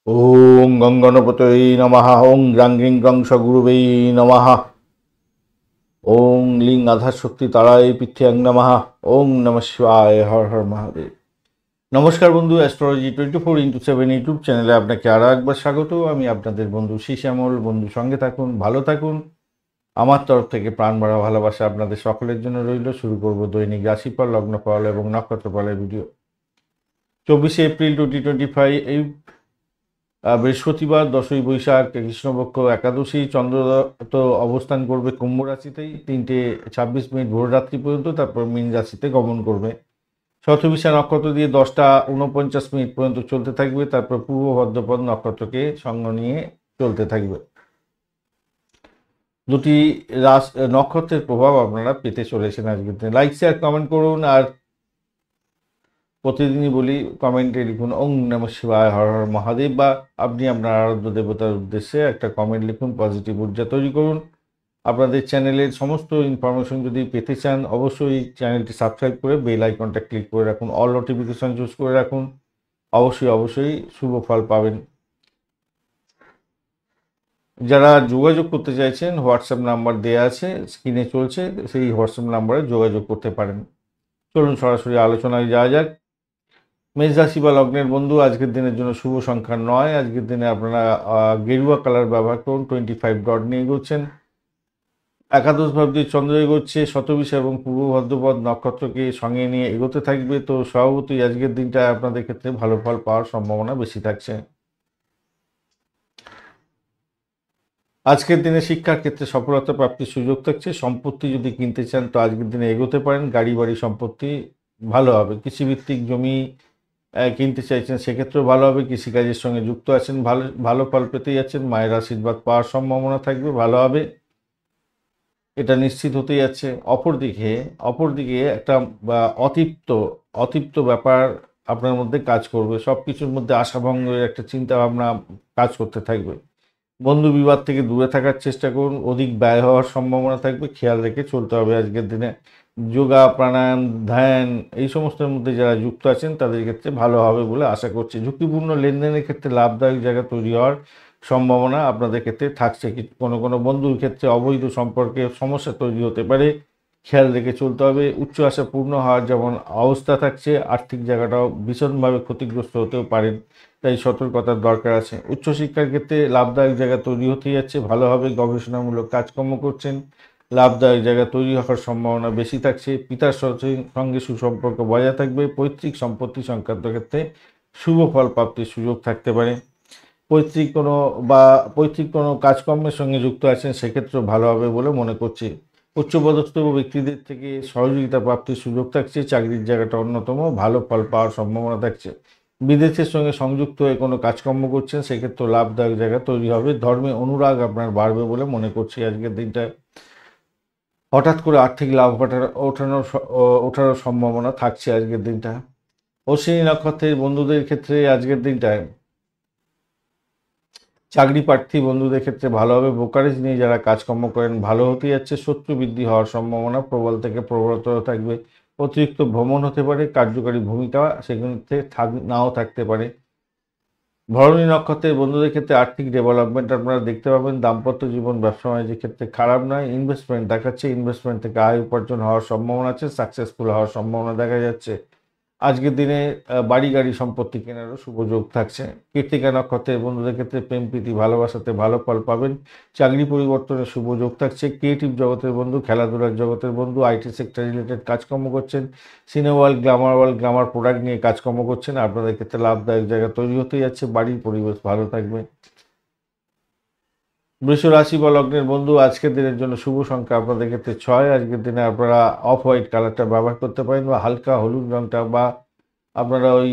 ওং গঙ্গণপতয়ে নমঃ। ওং গ্রাং গ্রিং গ্রং সগুরুবে নমঃ। ওং লিং আধার শক্তি তারায় পৃথ্বীং নমঃ। ওং নমঃ শিবায়। হর হর মহাদেব। নমস্কার বন্ধু, অ্যাস্ট্রোলজি 24x7 ইউটিউব চ্যানেলে আপনাকে আরও একবার স্বাগত। আমি আপনাদের বন্ধু শ্যামল। বন্ধু সঙ্গে থাকুন, ভালো থাকুন। আমার তরফ থেকে প্রাণ ভরা ভালোবাসা আপনাদের সকলের জন্য রইল। শুরু করব দৈনিক রাশিফল, লগ্নফল এবং নক্ষত্রফলের ভিডিও। 24 এপ্রিল 2025 এই বৃহস্পতিবার 10ই বৈশাখ কৃষ্ণপক্ষ একাদশী। চন্দ্র তো অবস্থান করবে কুম্ভ রাশিতেই 3:26 ভোর রাত্রি পর্যন্ত, তারপর মীন রাশিতে গমন করবে। শতভিষা নক্ষত্র দিয়ে 10:49 পর্যন্ত চলতে থাকবে, তারপর পূর্ব ভাদ্রপদ নক্ষত্রকে সঙ্গ নিয়ে চলতে থাকবে। দুটি নক্ষত্রের প্রভাব আপনারা পেতে চলেছেন আজকের দিনে। লাইক শেয়ার কমেন্ট করুন, আর প্রতিদিনই বলি কমেন্টে লিখুন ওং নমঃ শিবায়, হর হর মহাদেব, বা আপনি আপনার আরাধ্য দেবতার উদ্দেশ্যে একটা কমেন্ট লিখুন। পজিটিভ ঊর্জা তৈরি করুন। আপনাদের চ্যানেলের সমস্ত ইনফরমেশন যদি পেতে চান, অবশ্যই চ্যানেলটি সাবস্ক্রাইব করে বেল আইকনটা ক্লিক করে রাখুন, অল নোটিফিকেশন চুজ করে রাখুন। অবশ্যই শুভ ফল পাবেন। যারা যোগাযোগ করতে চাইছেন, হোয়াটসঅ্যাপ নাম্বার দেওয়া আছে, স্ক্রিনে চলছে, সেই হোয়াটসঅ্যাপ নাম্বারে যোগাযোগ করতে পারেন। চলুন সরাসরি আলোচনায় যাওয়া যাক। মেষ রাশি বা লগ্নের বন্ধু, আজকের দিনের জন্য শুভ সংখ্যা 9। আজকের দিনে আপনারা গেরুয়া কালার ব্যবহার করুন। 25 ডট নিয়ে এগোচ্ছেন। একাদশ ভাব দিয়ে চন্দ্র এগোচ্ছে, শতভিষা এবং পূর্ব ভাদ্রপদ নক্ষত্রকে সঙ্গে নিয়ে এগোতে থাকবে। তো স্বভাবতই আজকের দিনটা আপনাদের ক্ষেত্রে ভালো ফল পাওয়ার সম্ভাবনা বেশি থাকছে। আজকের দিনে শিক্ষার ক্ষেত্রে সফলতা প্রাপ্তির সুযোগ থাকছে। সম্পত্তি যদি কিনতে চান তো আজকের দিনে এগোতে পারেন। গাড়ি বাড়ি সম্পত্তি ভালো হবে। কৃষিভিত্তিক জমি কিনতে চাইছেন সেক্ষেত্রেও ভালো হবে। কৃষিকাজের সঙ্গে যুক্ত আছেন, ভালো ভালো ফল পেতে যাচ্ছেন। মায়ের আশীর্বাদ পাওয়ার সম্ভাবনা থাকবে, ভালো হবে, এটা নিশ্চিত হতে যাচ্ছে। অপরদিকে একটা অতৃপ্ত ব্যাপার আপনার মধ্যে কাজ করবে। সব কিছুর মধ্যে আশাভঙ্গের একটা চিন্তা ভাবনা কাজ করতে থাকবে। বন্ধু বিবাদ থেকে দূরে থাকার চেষ্টা করুন। অধিক ব্যয় হওয়ার সম্ভাবনা থাকবে, খেয়াল রেখে চলতে হবে আজকের দিনে। যোগা, প্রাণায়াম, ধ্যান এই সমস্তের মধ্যে যারা যুক্ত আছেন তাদের ক্ষেত্রে ভালো হবে বলে আশা করছি। ঝুঁকিপূর্ণ লেনদেনের ক্ষেত্রে লাভদায়ক জায়গা তৈরি হওয়ার সম্ভাবনা আপনাদের ক্ষেত্রে থাকছে। কোনো বন্ধুর ক্ষেত্রে অবৈধ সম্পর্কে সমস্যা তৈরি হতে পারে, খেয়াল রেখে চলতে হবে। উচ্চ আশা পূর্ণ হওয়ার যেমন অবস্থা থাকছে, আর্থিক জায়গাটাও ভীষণভাবে ক্ষতিগ্রস্ত হতেও পারেন, তাই সতর্কতার দরকার আছে। উচ্চশিক্ষার ক্ষেত্রে লাভদায়ক জায়গা তৈরি হতে যাচ্ছে, ভালোভাবে গবেষণামূলক কাজকর্ম করছেন, লাভদায়ক জায়গা তৈরি হওয়ার সম্ভাবনা বেশি থাকছে। পিতার সঙ্গে সুসম্পর্ক বজায় থাকবে। পৈতৃক সম্পত্তি সংক্রান্ত ক্ষেত্রে শুভ ফল প্রাপ্তির সুযোগ থাকতে পারে। পৈতৃক কোনো কাজকর্মের সঙ্গে যুক্ত আছেন সেক্ষেত্রেও ভালো হবে বলে মনে করছি। উচ্চপদস্থ ব্যক্তিদের থেকে সহযোগিতা প্রাপ্তির সুযোগ থাকছে। চাকরির জায়গাটা অন্যতম, ভালো ফল পাওয়ার সম্ভাবনা থাকছে। বিদেশের সঙ্গে সংযুক্ত হয়ে কোনো কাজকর্ম করছেন সেক্ষেত্রে লাভদায়ক জায়গা তৈরি হবে। ধর্মে অনুরাগ আপনার বাড়বে বলে মনে করছি আজকের দিনটা। হঠাৎ করে আর্থিক লাভ ওঠার সম্ভাবনা থাকছে আজকের দিনটা। অশ্বিনী নক্ষত্রের বন্ধুদের ক্ষেত্রে আজকের দিনটায় চাকরি প্রার্থী বন্ধুদের ক্ষেত্রে ভালো হবে। ব্রোকারেজ নিয়ে যারা কাজকর্ম করেন ভালো হতে যাচ্ছে। শত্রু বৃদ্ধি হওয়ার সম্ভাবনা প্রবল থেকে প্রবলতর থাকবে। অতিরিক্ত ভ্রমণ হতে পারে, কার্যকারী ভূমিকা সেক্ষেত্রে নাও থাকতে পারে। ভরণী নক্ষত্রের বন্ধুদের ক্ষেত্রে আর্থিক ডেভেলপমেন্ট আপনারা দেখতে পাবেন। দাম্পত্য জীবন, ব্যবসা বাণিজ্যের ক্ষেত্রে খারাপ নয়। ইনভেস্টমেন্ট দেখাচ্ছে, ইনভেস্টমেন্ট থেকে আয় উপার্জন হওয়ার সম্ভাবনা আছে, সাকসেসফুল হওয়ার সম্ভাবনা দেখা যাচ্ছে। আজকের দিনে বাড়ি গাড়ি সম্পত্তি কেনারও সুযোগ থাকছে। কৃত্তিকা নক্ষত্রের বন্ধুদের ক্ষেত্রে প্রেম প্রীতি ভালোবাসাতে ভালো ফল পাবেন। চাকরি পরিবর্তনের শুভ যোগ থাকছে। ক্রিয়েটিভ জগতের বন্ধু, খেলাধুলার জগতের বন্ধু, আইটি সেক্টর রিলেটেড কাজকর্ম করছেন, সিনেমা ওয়ার্ল্ড, গ্ল্যামার প্রোডাক্ট নিয়ে কাজকর্ম করছেন, আপনাদের ক্ষেত্রে লাভদায়ক জায়গা তৈরি হতে যাচ্ছে। বাড়ির পরিবেশ ভালো থাকবে। বৃষ রাশি বা লগ্নের বন্ধু, আজকের দিনের জন্য শুভ সংখ্যা আপনাদের ক্ষেত্রে 6। আজকের দিনে আপনারা অফ হোয়াইট কালারটা ব্যবহার করতে পারেন, বা হালকা হলুদ রঙটা, বা আপনারা ওই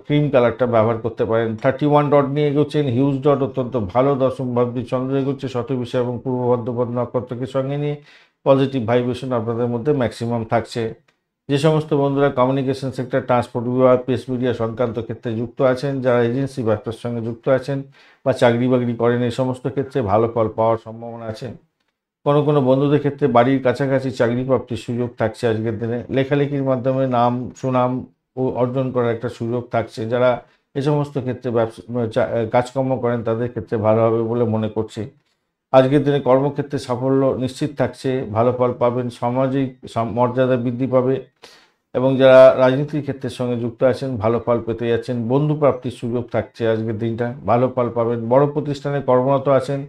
ক্রিম কালারটা ব্যবহার করতে পারেন। 31 ডট নিয়ে এগোচ্ছেন। হিউজ ডট অত্যন্ত ভালো। দশম ভাবটি চন্দ্র এগোচ্ছে শতভিষা এবং পূর্ব ভাদ্রপদ নক্ষত্রকে সঙ্গে নিয়ে। পজিটিভ ভাইব্রেশন আপনাদের মধ্যে ম্যাক্সিমাম থাকছে। যে সমস্ত বন্ধুরা কমিউনিকেশন সেক্টর, ট্রান্সপোর্ট বিভাগ, প্রেস মিডিয়া সংক্রান্ত ক্ষেত্রে যুক্ত আছেন, যারা এজেন্সি ব্যবসার সঙ্গে যুক্ত আছেন বা চাকরি বাকরি করেন, এই সমস্ত ক্ষেত্রে ভালো ফল পাওয়ার সম্ভাবনা আছে। কোনো বন্ধুদের ক্ষেত্রে বাড়ির কাছাকাছি চাকরি প্রাপ্তির সুযোগ থাকছে আজকের দিনে। লেখালেখির মাধ্যমে নাম সুনাম ও অর্জন করার একটা সুযোগ থাকছে। যারা এই সমস্ত ক্ষেত্রে ব্যবসা কাজকর্ম করেন তাদের ক্ষেত্রে ভালো হবে বলে মনে করছি। আজকের দিনে কর্মক্ষেত্রে সাফল্য নিশ্চিত থাকছে, ভালো ফল পাবেন, সামাজিক মর্যাদা বৃদ্ধি পাবে এবং যারা রাজনীতির ক্ষেত্রের সঙ্গে যুক্ত আছেন ভালো ফল পেতে যাচ্ছেন। বন্ধু প্রাপ্তির সুযোগ থাকছে আজকের দিনটা, ভালো ফল পাবেন। বড় প্রতিষ্ঠানে কর্মরত আছেন,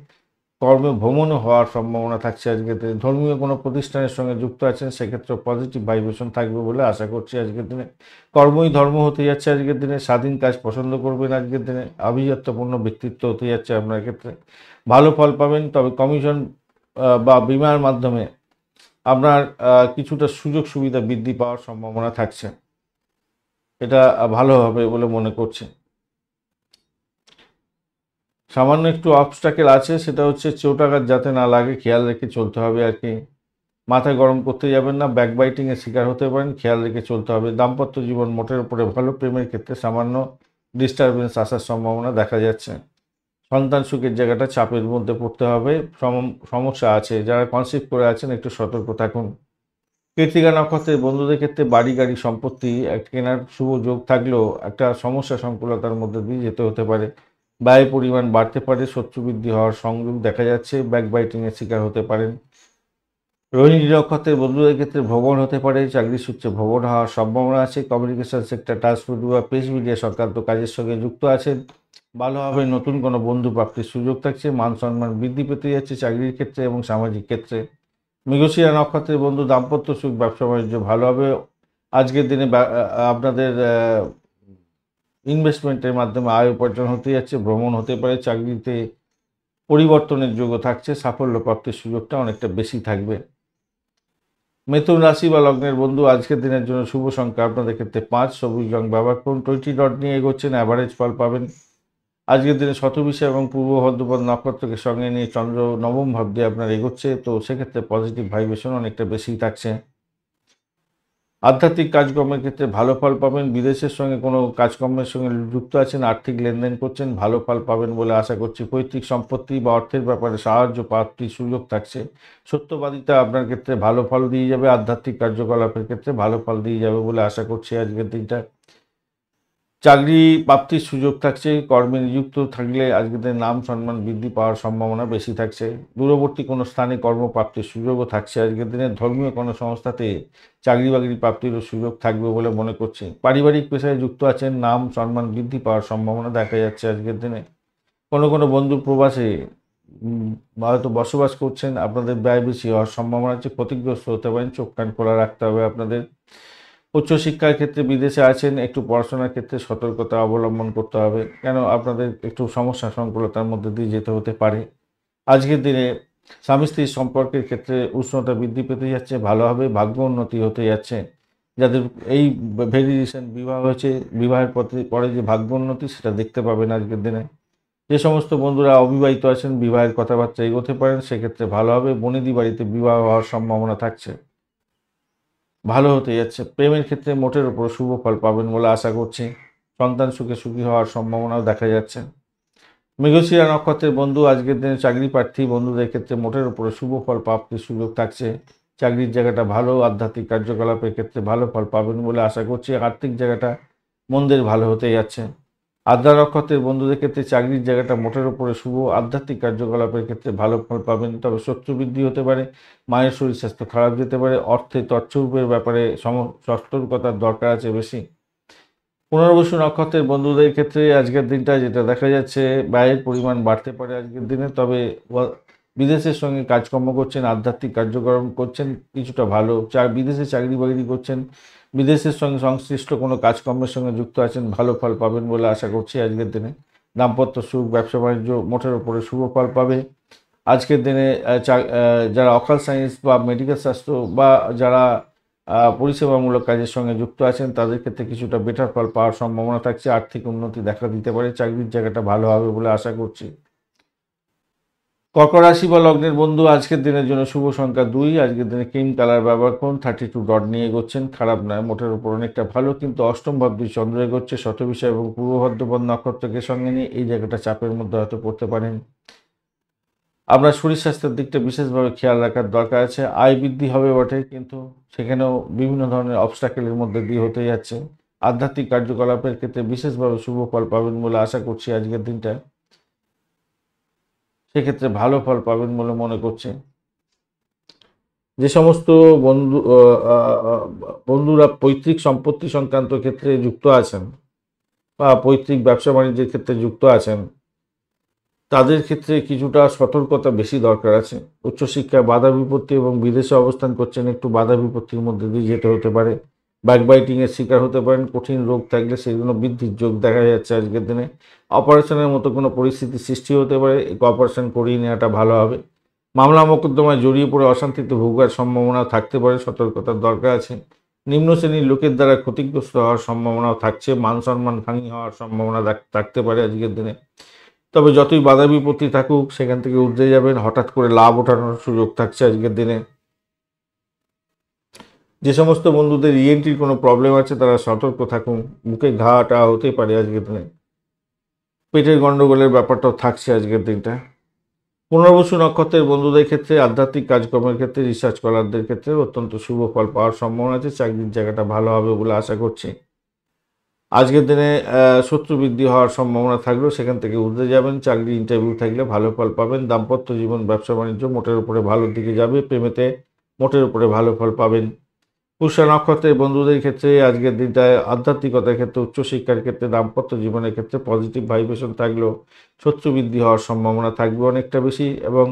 কর্মে ভ্রমণও হওয়ার সম্ভাবনা থাকছে আজকের দিনে। ধর্মীয় কোনো প্রতিষ্ঠানের সঙ্গে যুক্ত আছেন সেক্ষেত্রে পজিটিভ ভাইব্রেশন থাকবে বলে আশা করছি আজকের দিনে। কর্মই ধর্ম হতে যাচ্ছে আজকের দিনে। স্বাধীন কাজ পছন্দ করবেন আজকের দিনে। আভিজাত্যপূর্ণ ব্যক্তিত্ব হতে যাচ্ছে আপনার ক্ষেত্রে, ভালো ফল পাবেন। তবে কমিশন বা বিমার মাধ্যমে আপনার কিছুটা সুযোগ সুবিধা বৃদ্ধি পাওয়ার সম্ভাবনা থাকছে, এটা ভালো হবে বলে মনে করছি। সামান্য একটু অবস্ট্যাকেল আছে, সেটা হচ্ছে চোটাঘাত যাতে না লাগে খেয়াল রেখে চলতে হবে আর কি। মাথা গরম করতে যাবেন না, ব্যাকবাইটিংয়ের শিকার হতে পারেন, খেয়াল রেখে চলতে হবে। দাম্পত্য জীবন মোটের উপরে ভালো, প্রেমের ক্ষেত্রে সামান্য ডিস্টারবেন্স আসার সম্ভাবনা দেখা যাচ্ছে। সন্তান সুখের জায়গাটা চাপের মধ্যে পড়তে হবে, সমস্যা আছে। যারা কনসিভ করে আছেন একটু সতর্ক থাকুন। কৃত্তিকা নক্ষত্রের বন্ধুদের ক্ষেত্রে বাড়ি গাড়ি সম্পত্তি কেনার শুভ যোগ থাকলেও একটা সমস্যা সংকুলতার মধ্যে দিয়ে যেতে হতে পারে। ব্যয়ের পরিমাণ বাড়তে পারে, শত্রু বৃদ্ধি হওয়ার সংযোগ দেখা যাচ্ছে, ব্যাকবাইটিংয়ের শিকার হতে পারেন। রোহিণী নক্ষত্রের বন্ধুদের ক্ষেত্রে ভ্রমণ হতে পারে, চাকরি সূত্রে ভ্রমণ হওয়ার সম্ভাবনা আছে। কমিউনিকেশন সেক্টর, ট্রান্সপোর্ট বা প্রেস মিডিয়া সংক্রান্ত কাজের সঙ্গে যুক্ত আছেন, ভালোভাবে নতুন কোনো বন্ধু প্রাপ্তির সুযোগ থাকছে। মান সম্মান বৃদ্ধি পেতে যাচ্ছে চাকরির ক্ষেত্রে এবং সামাজিক ক্ষেত্রে। মৃগশিরা নক্ষত্রের বন্ধু দাম্পত্য সুখ, ব্যবসা বাণিজ্য ভালো হবে আজকের দিনে। আপনাদের ইনভেস্টমেন্টের মাধ্যমে আয় উপার্জন হতে যাচ্ছে, ভ্রমণ হতে পারে, চাকরিতে পরিবর্তনের যোগ্য থাকছে, সাফল্য প্রাপ্তির সুযোগটা অনেকটা বেশি থাকবে। মিথুন রাশি বা লগ্নের বন্ধু আজকের দিনের জন্য শুভ সংখ্যা আপনাদের ক্ষেত্রে 5, সবুজ রং ব্যবহার করুন। 20 ডট নিয়ে এগোচ্ছেন, অ্যাভারেজ ফল পাবেন। আজকের দিনে শতবিশা এবং পূর্ব ভদ্রপদ নক্ষত্রকে সঙ্গে নিয়ে চন্দ্র নবম ভাব দিয়ে আপনার এগোচ্ছে, তো সেক্ষেত্রে পজিটিভ ভাইব্রেশন অনেকটা বেশি থাকছে। আধ্যাত্মিক কাজকর্মের ক্ষেত্রে ভালো ফল পাবেন। বিদেশের সঙ্গে কোনো কাজকর্মের সঙ্গে যুক্ত আছেন, আর্থিক লেনদেন করছেন, ভালো ফল পাবেন বলে আশা করছি। পৈতৃক সম্পত্তি বা অর্থের ব্যাপারে সাহায্য প্রাপ্তির সুযোগ থাকছে। সত্যবাদিতা আপনার ক্ষেত্রে ভালো ফল দিয়ে যাবে, আধ্যাত্মিক কার্যকলাপের ক্ষেত্রে ভালো ফল দিয়ে যাবে বলে আশা করছি আজকের দিনটা। চাকরি প্রাপ্তির সুযোগ থাকছে, কর্মে নিযুক্ত থাকলে আজকের দিনে নাম সম্মান বৃদ্ধি পাওয়ার সম্ভাবনা বেশি থাকছে। দূরবর্তী কোনো স্থানে কর্মপ্রাপ্তির সুযোগও থাকছে আজকের দিনে। ধর্মীয় কোনো সংস্থাতে চাকরি বাকরি প্রাপ্তিরও সুযোগ থাকবে বলে মনে করছি। পারিবারিক পেশায় যুক্ত আছেন, নাম সম্মান বৃদ্ধি পাওয়ার সম্ভাবনা দেখা যাচ্ছে আজকের দিনে। কোনো কোনো বন্ধু প্রবাসে হয়তো বসবাস করছেন, আপনাদের ব্যয় বেশি হওয়ার সম্ভাবনা আছে, ক্ষতিগ্রস্ত হতে পারেন, চোখ কান খোলা রাখতে হবে আপনাদের। উচ্চশিক্ষার ক্ষেত্রে বিদেশে আছেন, একটু পড়াশোনার ক্ষেত্রে সতর্কতা অবলম্বন করতে হবে, কেন আপনাদের একটু সমস্যা সংকুলতার মধ্যে দিয়ে যেতে হতে পারে। আজকের দিনে স্বামী স্ত্রীর সম্পর্কের ক্ষেত্রে উষ্ণতা বৃদ্ধি পেতে যাচ্ছে, ভালোভাবে ভাগ্য উন্নতি হতে যাচ্ছে। যাদের এই ভেরি রিসেন্ট বিবাহ হয়েছে, বিবাহের পরে যে ভাগ্য উন্নতি সেটা দেখতে পাবেন আজকের দিনে। যে সমস্ত বন্ধুরা অবিবাহিত আছেন, বিবাহের কথাবার্তা এগোতে পারেন, সেক্ষেত্রে ভালো হবে। বনেদি বাড়িতে বিবাহ হওয়ার সম্ভাবনা থাকছে, ভালো হতে যাচ্ছে। প্রেমের ক্ষেত্রে মোটের উপর শুভ ফল পাবেন বলে আশা করছি। সন্তান সুখী হওয়ার সম্ভাবনাও দেখা যাচ্ছে। মৃগশিরা নক্ষত্রের বন্ধু আজকের দিনে চাকরি প্রার্থী বন্ধুদের ক্ষেত্রে মোটের উপরে শুভ ফল প্রাপ্তির সুযোগ থাকছে। চাকরির জায়গাটা ভালো, আধ্যাত্মিক কার্যকলাপের ক্ষেত্রে ভালো ফল পাবেন বলে আশা করছি। আর্থিক জায়গাটা মন্দের ভালো হতে যাচ্ছে। আদ্রা নক্ষত্রের বন্ধুদের ক্ষেত্রে চাকরির জায়গাটা মোটের উপরে শুভ, আধ্যাত্মিক কার্যকলাপের ক্ষেত্রে ভালো ফল পাবেন। তবে শত্রু বৃদ্ধি হতে পারে, মায়ের শরীর স্বাস্থ্য খারাপ যেতে পারে, অর্থে তৎসরূপের ব্যাপারে সতর্কতার দরকার আছে বেশি। পুনর্বসু নক্ষত্রের বন্ধুদের ক্ষেত্রে আজকের দিনটা যেটা দেখা যাচ্ছে, ব্যয়ের পরিমাণ বাড়তে পারে আজকের দিনে। তবে বিদেশের সঙ্গে কাজকর্ম করছেন, আধ্যাত্মিক কার্যক্রম করছেন, কিছুটা ভালো। বিদেশে চাকরি বাকরি করছেন, বিদেশের সঙ্গে সংশ্লিষ্ট কোনো কাজকর্মের সঙ্গে যুক্ত আছেন, ভালো ফল পাবেন বলে আশা করছি আজকের দিনে। দাম্পত্য সুখ, ব্যবসা বাণিজ্য মোটের উপরে শুভ ফল পাবে আজকের দিনে। যারা অকাল সায়েন্স বা মেডিকেল শাস্ত্র বা যারা পরিষেবামূলক কাজের সঙ্গে যুক্ত আছেন তাদের ক্ষেত্রে কিছুটা বেটার ফল পাওয়ার সম্ভাবনা থাকছে। আর্থিক উন্নতি দেখা দিতে পারে, চাকরির জায়গাটা ভালো হবে বলে আশা করছি। কর্কট রাশি বা লগ্নের বন্ধু আজকের দিনের জন্য শুভ সংখ্যা 2, আজকের দিনে ক্রিম কালার ব্যবহার করুন। 32 ডট নিয়ে এগোচ্ছেন, খারাপ নয়, মোটের উপর অনেকটা ভালো। কিন্তু অষ্টম ভাব দিয়ে চন্দ্র এগোচ্ছে, শতবিশা এবং পূর্ব ভদ্রপদ নক্ষত্রকে সঙ্গে নিয়ে এই জায়গাটা চাপের মধ্যে হয়তো পড়তে পারেন। আপনার শরীর স্বাস্থ্যের দিকটা বিশেষভাবে খেয়াল রাখার দরকার আছে। আয় বৃদ্ধি হবে বটে, কিন্তু সেখানেও বিভিন্ন ধরনের অবস্ট্যাকেলের মধ্যে দিয়ে হতে যাচ্ছে। আধ্যাত্মিক কার্যকলাপের ক্ষেত্রে বিশেষভাবে শুভ ফল পাবেন বলে আশা করছি আজকের দিনটা। সেক্ষেত্রে ভালো ফল পাবেন বলে মনে করছি। যে সমস্ত বন্ধুরা পৈতৃক সম্পত্তি সংক্রান্ত ক্ষেত্রে যুক্ত আছেন বা পৈতৃক ব্যবসা বাণিজ্যের ক্ষেত্রে যুক্ত আছেন, তাদের ক্ষেত্রে কিছুটা সতর্কতা বেশি দরকার আছে। উচ্চশিক্ষায় বাধা বিপত্তি এবং বিদেশে অবস্থান করছেন, একটু বাধা বিপত্তির মধ্যে দিয়ে যেতে হতে পারে। ব্যাকবাইটিংয়ের শিকার হতে পারেন। কঠিন রোগ থাকলে সেগুলো বৃদ্ধির যোগ দেখা যাচ্ছে আজকের দিনে। অপারেশনের মতো কোনো পরিস্থিতি সৃষ্টি হতে পারে, অপারেশন করিয়ে নেওয়াটা ভালো হবে। মামলা মোকদ্দমায় জড়িয়ে পড়ে অশান্তিতে ভোগার সম্ভাবনা থাকতে পারে, সতর্কতার দরকার আছে। নিম্ন শ্রেণীর লোকের দ্বারা ক্ষতিগ্রস্ত হওয়ার সম্ভাবনাও থাকছে, মান সম্মান হানি হওয়ার সম্ভাবনা থাকতে পারে আজকের দিনে। তবে যতই বাধা বিপত্তি থাকুক সেখান থেকে উঠে যাবেন, হঠাৎ করে লাভ ওঠানোর সুযোগ থাকছে আজকের দিনে। যে সমস্ত বন্ধুদের ইএনটির কোনো প্রবলেম আছে তারা সতর্ক থাকুন, বুকে ঘাটা হতে পারে আজকের দিনে। পেটের গন্ডগোলের ব্যাপারটাও থাকছে আজকের দিনটা। পুনর্বসু নক্ষত্রের বন্ধুদের ক্ষেত্রে আধ্যাত্মিক কাজকর্মের ক্ষেত্রে, রিসার্চ স্কলারদের ক্ষেত্রে অত্যন্ত শুভ ফল পাওয়ার সম্ভাবনা আছে। চাকরির জায়গাটা ভালো হবে বলে আশা করছি। আজকের দিনে শত্রু বৃদ্ধি হওয়ার সম্ভাবনা থাকলেও সেখান থেকে উঠে যাবেন। চাকরি ইন্টারভিউ থাকলে ভালো ফল পাবেন। দাম্পত্য জীবন, ব্যবসা বাণিজ্য মোটের উপরে ভালোর দিকে যাবে। প্রেমেতে মোটের উপরে ভালো ফল পাবেন। পুষ্যা নক্ষত্রের বন্ধুদের ক্ষেত্রে আজকের দিনটায় আধ্যাত্মিকতার ক্ষেত্রে, উচ্চশিক্ষার ক্ষেত্রে, দাম্পত্য জীবনের ক্ষেত্রে পজিটিভ ভাইব্রেশন থাকলেও শত্রু বৃদ্ধি হওয়ার সম্ভাবনা থাকবে অনেকটা বেশি, এবং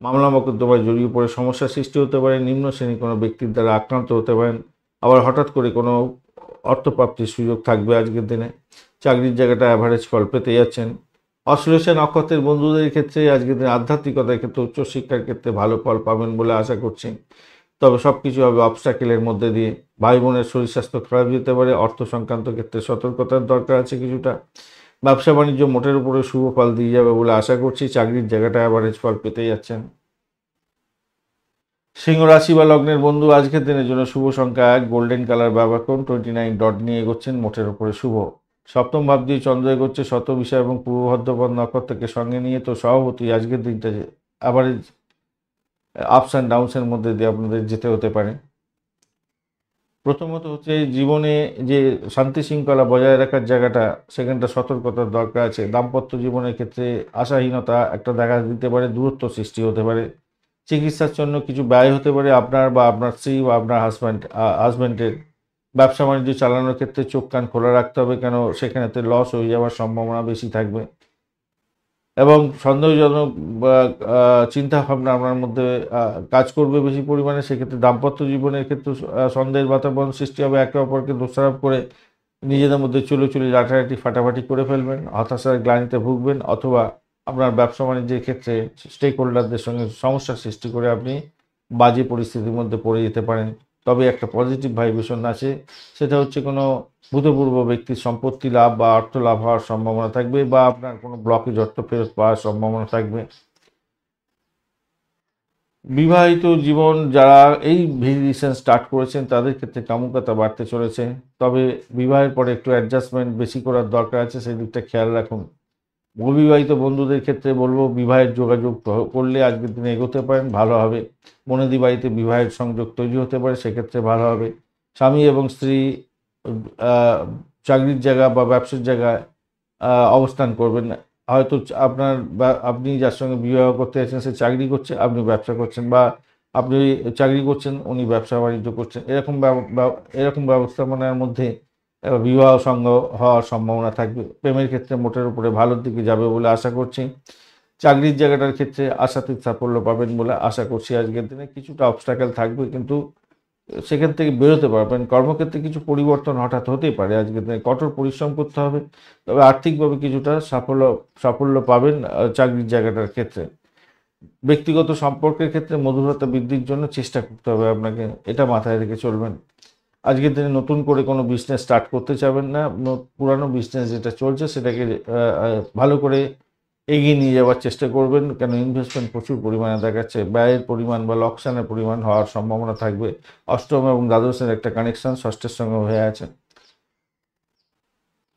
মামলা মোকদ্দমায় জড়িয়ে পড়ে সমস্যার সৃষ্টি হতে পারে। নিম্ন শ্রেণীর কোনো ব্যক্তির দ্বারা আক্রান্ত হতে পারেন। আবার হঠাৎ করে কোনো অর্থপ্রাপ্তির সুযোগ থাকবে আজকের দিনে। চাকরির জায়গাটা অ্যাভারেজ ফল পেতে যাচ্ছেন। অশ্লেষা নক্ষত্রের বন্ধুদের ক্ষেত্রে আজকের দিনে আধ্যাত্মিকতার ক্ষেত্রে, উচ্চশিক্ষার ক্ষেত্রে ভালো ফল পাবেন বলে আশা করছি। তবে সব কিছু হবে অবস্ট্যাকেলের মধ্যে দিয়ে। ভাই বোনের শরীর স্বাস্থ্য খারাপ যেতে পারে। অর্থ সংক্রান্ত ক্ষেত্রে সতর্কতার দরকার আছে কিছুটা। ব্যবসা বাণিজ্য মোটের উপরে শুভ ফল দিয়ে যাবে বলে আশা করছি। চাকরির জায়গাটা অ্যাভারেজ ফল পেতে যাচ্ছেন। সিংহ রাশি বা লগ্নের বন্ধু আজকের দিনের জন্য শুভ সংখ্যা 1, গোল্ডেন কালার ব্যবহার করুন। 29 ডট নিয়ে এগোচ্ছেন, মোটের উপরে শুভ। সপ্তম ভাব দিয়ে চন্দ্র এগোচ্ছে শত বিষয় এবং পূর্ব ভদ্রপদ নক্ষত্রকে সঙ্গে নিয়ে, তো স্বভাবতই আজকের দিনটা অ্যাভারেজ আপস অ্যান্ড ডাউনসের মধ্যে দিয়ে আপনাদের যেতে হতে পারে। প্রথমত হচ্ছে জীবনে যে শান্তি শৃঙ্খলা বজায় রাখার জায়গাটা, সেখানটা সতর্কতার দরকার আছে। দাম্পত্য জীবনের ক্ষেত্রে আশাহীনতা একটা দেখা দিতে পারে, দূরত্ব সৃষ্টি হতে পারে। চিকিৎসার জন্য কিছু ব্যয় হতে পারে আপনার বা আপনার স্ত্রী বা আপনার হাজব্যান্ডের। ব্যবসা বাণিজ্য চালানোর ক্ষেত্রে চোখ কান খোলা রাখতে হবে, কেন সেখানেতে লস হয়ে যাওয়ার সম্ভাবনা বেশি থাকবে। এবং সন্দেহজনক চিন্তা ভাবনা আপনার মধ্যে কাজ করবে বেশি পরিমাণে। সেক্ষেত্রে দাম্পত্য জীবনের ক্ষেত্রে সন্দেহের বাতাবরণ সৃষ্টি হবে। একে অপরকে দোষারোপ করে নিজেদের মধ্যে চুলোচুলি রাটারাটি ফাটাফাটি করে ফেলবেন, হতাশার গ্লানিতে ভুগবেন, অথবা আপনার ব্যবসা বাণিজ্যের ক্ষেত্রে স্টেক হোল্ডারদের সঙ্গে সমস্যার সৃষ্টি করে আপনি বাজে পরিস্থিতির মধ্যে পড়ে যেতে পারেন। তবে একটা পজিটিভ ভাইব্রেশন আছে, সেটা হচ্ছে কোনো ভূতপূর্ব ব্যক্তির সম্পত্তি লাভ বা অর্থ লাভ হওয়ার সম্ভাবনা থাকবে, বা আপনার কোনো ব্লকেজ অর্থ ফেরত পাওয়ার সম্ভাবনা থাকবে। বিবাহিত জীবন যারা এই রিসেন্ট স্টার্ট করেছেন তাদের ক্ষেত্রে কামুকতা বাড়তে চলেছে। তবে বিবাহের পরে একটু অ্যাডজাস্টমেন্ট বেশি করার দরকার আছে, সেই দিকটা খেয়াল রাখুন। অবিবাহিত বন্ধুদের ক্ষেত্রে বলবো বিবাহের যোগাযোগ করলে আজকের দিনে এগোতে পারেন, ভালো হবে। বনেদি বাড়িতে বিবাহের সংযোগ তৈরি হতে পারে, সেক্ষেত্রে ভালো হবে। স্বামী এবং স্ত্রী চাকরির জায়গা বা ব্যবসার জায়গায় অবস্থান করবেন। হয়তো আপনি যার সঙ্গে বিবাহ করতে যাচ্ছেন সে চাকরি করছে, আপনি ব্যবসা করছেন, বা আপনি চাকরি করছেন, উনি ব্যবসা বাণিজ্য করছেন। এরকম ব্যবস্থাপনার মধ্যে বিবাহ সঙ্গ হওয়ার সম্ভাবনা থাকবে। প্রেমের ক্ষেত্রে মোটের উপরে ভালোর দিকে যাবে বলে আশা করছি। চাকরির জায়গাটার ক্ষেত্রে আশাতীত সাফল্য পাবেন বলে আশা করছি। আজকের দিনে কিছুটা অবস্ট্যাকেল থাকবে, কিন্তু সেখান থেকে বেরোতে পারবেন। কর্মক্ষেত্রে কিছু পরিবর্তন হঠাৎ হতেই পারে আজকের দিনে, কঠোর পরিশ্রম করতে হবে। তবে আর্থিকভাবে কিছুটা সাফল্য পাবেন চাকরির জায়গাটার ক্ষেত্রে। ব্যক্তিগত সম্পর্কের ক্ষেত্রে মধুরতা বৃদ্ধির জন্য চেষ্টা করতে হবে আপনাকে, এটা মাথায় রেখে চলবেন। আজকের দিনে নতুন করে কোনো বিজনেস স্টার্ট করতে চাবেন না। পুরানো বিজনেস যেটা চলছে সেটাকে ভালো করে এগিয়ে নিয়ে যাওয়ার চেষ্টা করবেন, কেন ইনভেস্টমেন্ট প্রচুর পরিমাণে দেখাচ্ছে। ব্যয়ের পরিমাণ বা লোকসানের পরিমাণ হওয়ার সম্ভাবনা থাকবে। অষ্টম এবং দ্বাদশের একটা কানেকশন ষষ্ঠের সঙ্গে হয়ে আছে।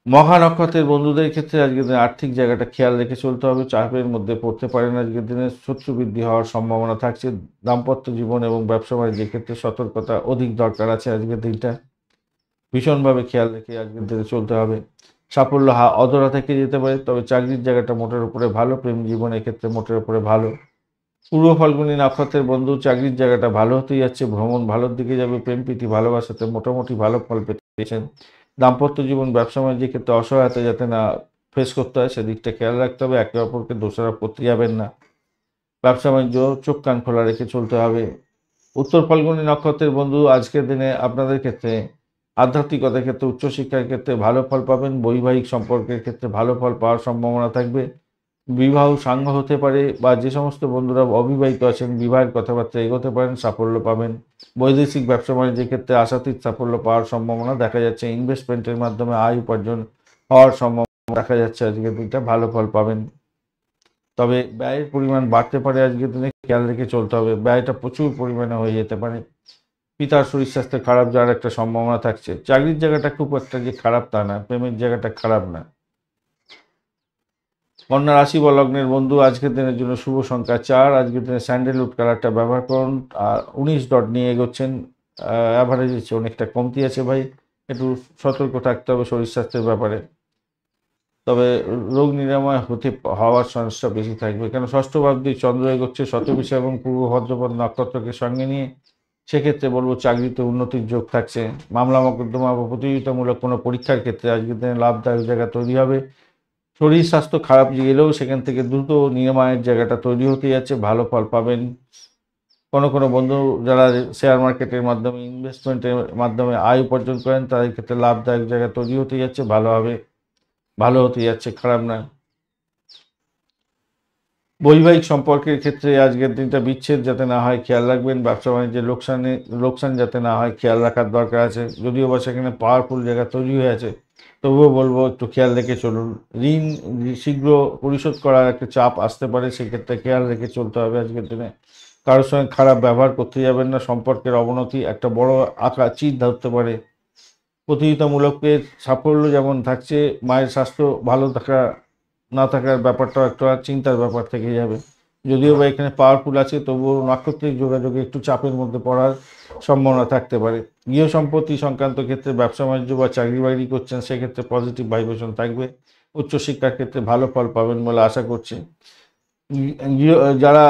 মঘা নক্ষত্রের বন্ধুদের ক্ষেত্রে আজকের দিনে আর্থিক জায়গাটা খেয়াল রেখে চলতে হবে। চাপের মধ্যে পড়তে পারেন আজকের দিনে, শত্রু বৃদ্ধি হওয়ার সম্ভাবনা থাকছে। দাম্পত্য জীবন এবং ব্যবসা বাণিজ্যের ক্ষেত্রে সতর্কতা অধিক দরকার আছে আজকের দিনটা। ভীষণভাবে খেয়াল রেখে আজকের দিনে চলতে হবে। সাফল্য অধরা থেকে যেতে পারে, তবে চাকরির জায়গাটা মোটের উপরে ভালো, প্রেম জীবনের ক্ষেত্রে মোটের উপরে ভালো। পূর্ব ফাল্গুনী নক্ষত্রের বন্ধু, চাকরির জায়গাটা ভালো হতেই যাচ্ছে, ভ্রমণ ভালোর দিকে যাবে, প্রেম প্রীতি ভালোবাসাতে মোটামুটি ভালো ফল পেয়েছেন। দাম্পত্য জীবন ব্যবসা বাণিজ্যের ক্ষেত্রে অসহায়তা যাতে না ফেস করতে হয় সেদিকটা খেয়াল রাখতে হবে, একে অপরকে দোষারোপ করতে যাবেন না। ব্যবসা বাণিজ্য চোখ কান খোলা রেখে চলতে হবে। উত্তর ফাল্গুনী নক্ষত্রের বন্ধু, আজকের দিনে আপনাদের ক্ষেত্রে আধ্যাত্মিকতার ক্ষেত্রে, উচ্চশিক্ষার ক্ষেত্রে ভালো ফল পাবেন, বৈবাহিক সম্পর্কের ক্ষেত্রে ভালো ফল পাওয়ার সম্ভাবনা থাকবে। বিবাহ সাঙ্গ হতে পারে, বা যে সমস্ত বন্ধুরা অবিবাহিত আছেন বিবাহের কথাবার্তা এগোতে পারেন, সাফল্য পাবেন। বৈদেশিক ব্যবসা বাণিজ্যের ক্ষেত্রে আশাতীত সাফল্য পাওয়ার সম্ভাবনা দেখা যাচ্ছে। ইনভেস্টমেন্টের মাধ্যমে আয় উপার্জন হওয়ার সম্ভাবনা দেখা যাচ্ছে, আজকের দিনটা ভালো ফল পাবেন। তবে ব্যয়ের পরিমাণ বাড়তে পারে, আজকের দিনে খেয়াল রেখে চলতে হবে, ব্যয়টা প্রচুর পরিমাণে হয়ে যেতে পারে। পিতার শরীর স্বাস্থ্য খারাপ যাওয়ার একটা সম্ভাবনা থাকছে। চাকরির জায়গাটা খুব একটা যে খারাপ তা না, প্রেমের জায়গাটা খারাপ না। কন্যা রাশি বা লগ্নের বন্ধু, আজকের দিনের জন্য শুভ সংখ্যা 4, আজকের দিনে স্যান্ডেলউড কালারটা ব্যবহার করুন। আর 19 ডট নিয়ে এগোচ্ছেন, অ্যাভারেজ অনেকটা কমতি আছে ভাই, একটু সতর্ক থাকতে হবে শরীর স্বাস্থ্যের ব্যাপারে। তবে রোগ নিরাময় হওয়ার চান্সটা বেশি থাকবে, কেন ষষ্ঠ ভাব দিয়ে চন্দ্র এগোচ্ছে শতবিষা এবং পূর্ব ভাদ্রপদ নক্ষত্রকে সঙ্গে নিয়ে। সেক্ষেত্রে বলবো চাকরিতে উন্নতির যোগ থাকছে। মামলা মোকদ্দমা বা প্রতিযোগিতামূলক কোনো পরীক্ষার ক্ষেত্রে আজকের দিনে লাভদায়ক জায়গা তৈরি হবে। শরীর স্বাস্থ্য খারাপ গেলেও সেখান থেকে দ্রুত নিরাময়ের জায়গাটা তৈরি হতে যাচ্ছে, ভালো ফল পাবেন। কোনো বন্ধু যারা শেয়ার মার্কেটের মাধ্যমে, ইনভেস্টমেন্টের মাধ্যমে আয় উপার্জন করেন, তাদের ক্ষেত্রে লাভদায়ক জায়গা তৈরি হতে যাচ্ছে, ভালো হতে যাচ্ছে, খারাপ না। বৈবাহিক সম্পর্কের ক্ষেত্রে আজকের দিনটা বিচ্ছেদ যাতে না হয় খেয়াল রাখবেন। ব্যবসা বাণিজ্যে লোকসান যাতে না হয় খেয়াল রাখার দরকার আছে। যদিও বা সেখানে পাওয়ারফুল জায়গা তৈরি হয়ে আছে, তবুও বলবো একটু খেয়াল রেখে চলুন। ঋণ শীঘ্র পরিশোধ করার একটা চাপ আসতে পারে, সেক্ষেত্রে খেয়াল রেখে চলতে হবে আজকের দিনে। কারোর সঙ্গে খারাপ ব্যবহার করতে যাবেন না, সম্পর্কের অবনতি একটা বড় চির ধরতে পারে। প্রতিযোগিতামূলকের সাফল্য যেমন থাকছে, মায়ের স্বাস্থ্য ভালো থাকা না থাকার ব্যাপারটাও একটা চিন্তার ব্যাপার থেকে যাবে। যদিও বা এখানে পাওয়ারফুল আছে, তবুও নাক্ষত্রিক যোগাযোগে একটু চাপের মধ্যে পড়ার সম্ভাবনা থাকতে পারে। গৃহ সম্পত্তি সংক্রান্ত ক্ষেত্রে ব্যবসা বাণিজ্য বা চাকরি বাকরি করছেন, সেক্ষেত্রে পজিটিভ ভাইব্রেশন থাকবে। উচ্চশিক্ষার ক্ষেত্রে ভালো ফল পাবেন বলে আশা করছি। যারা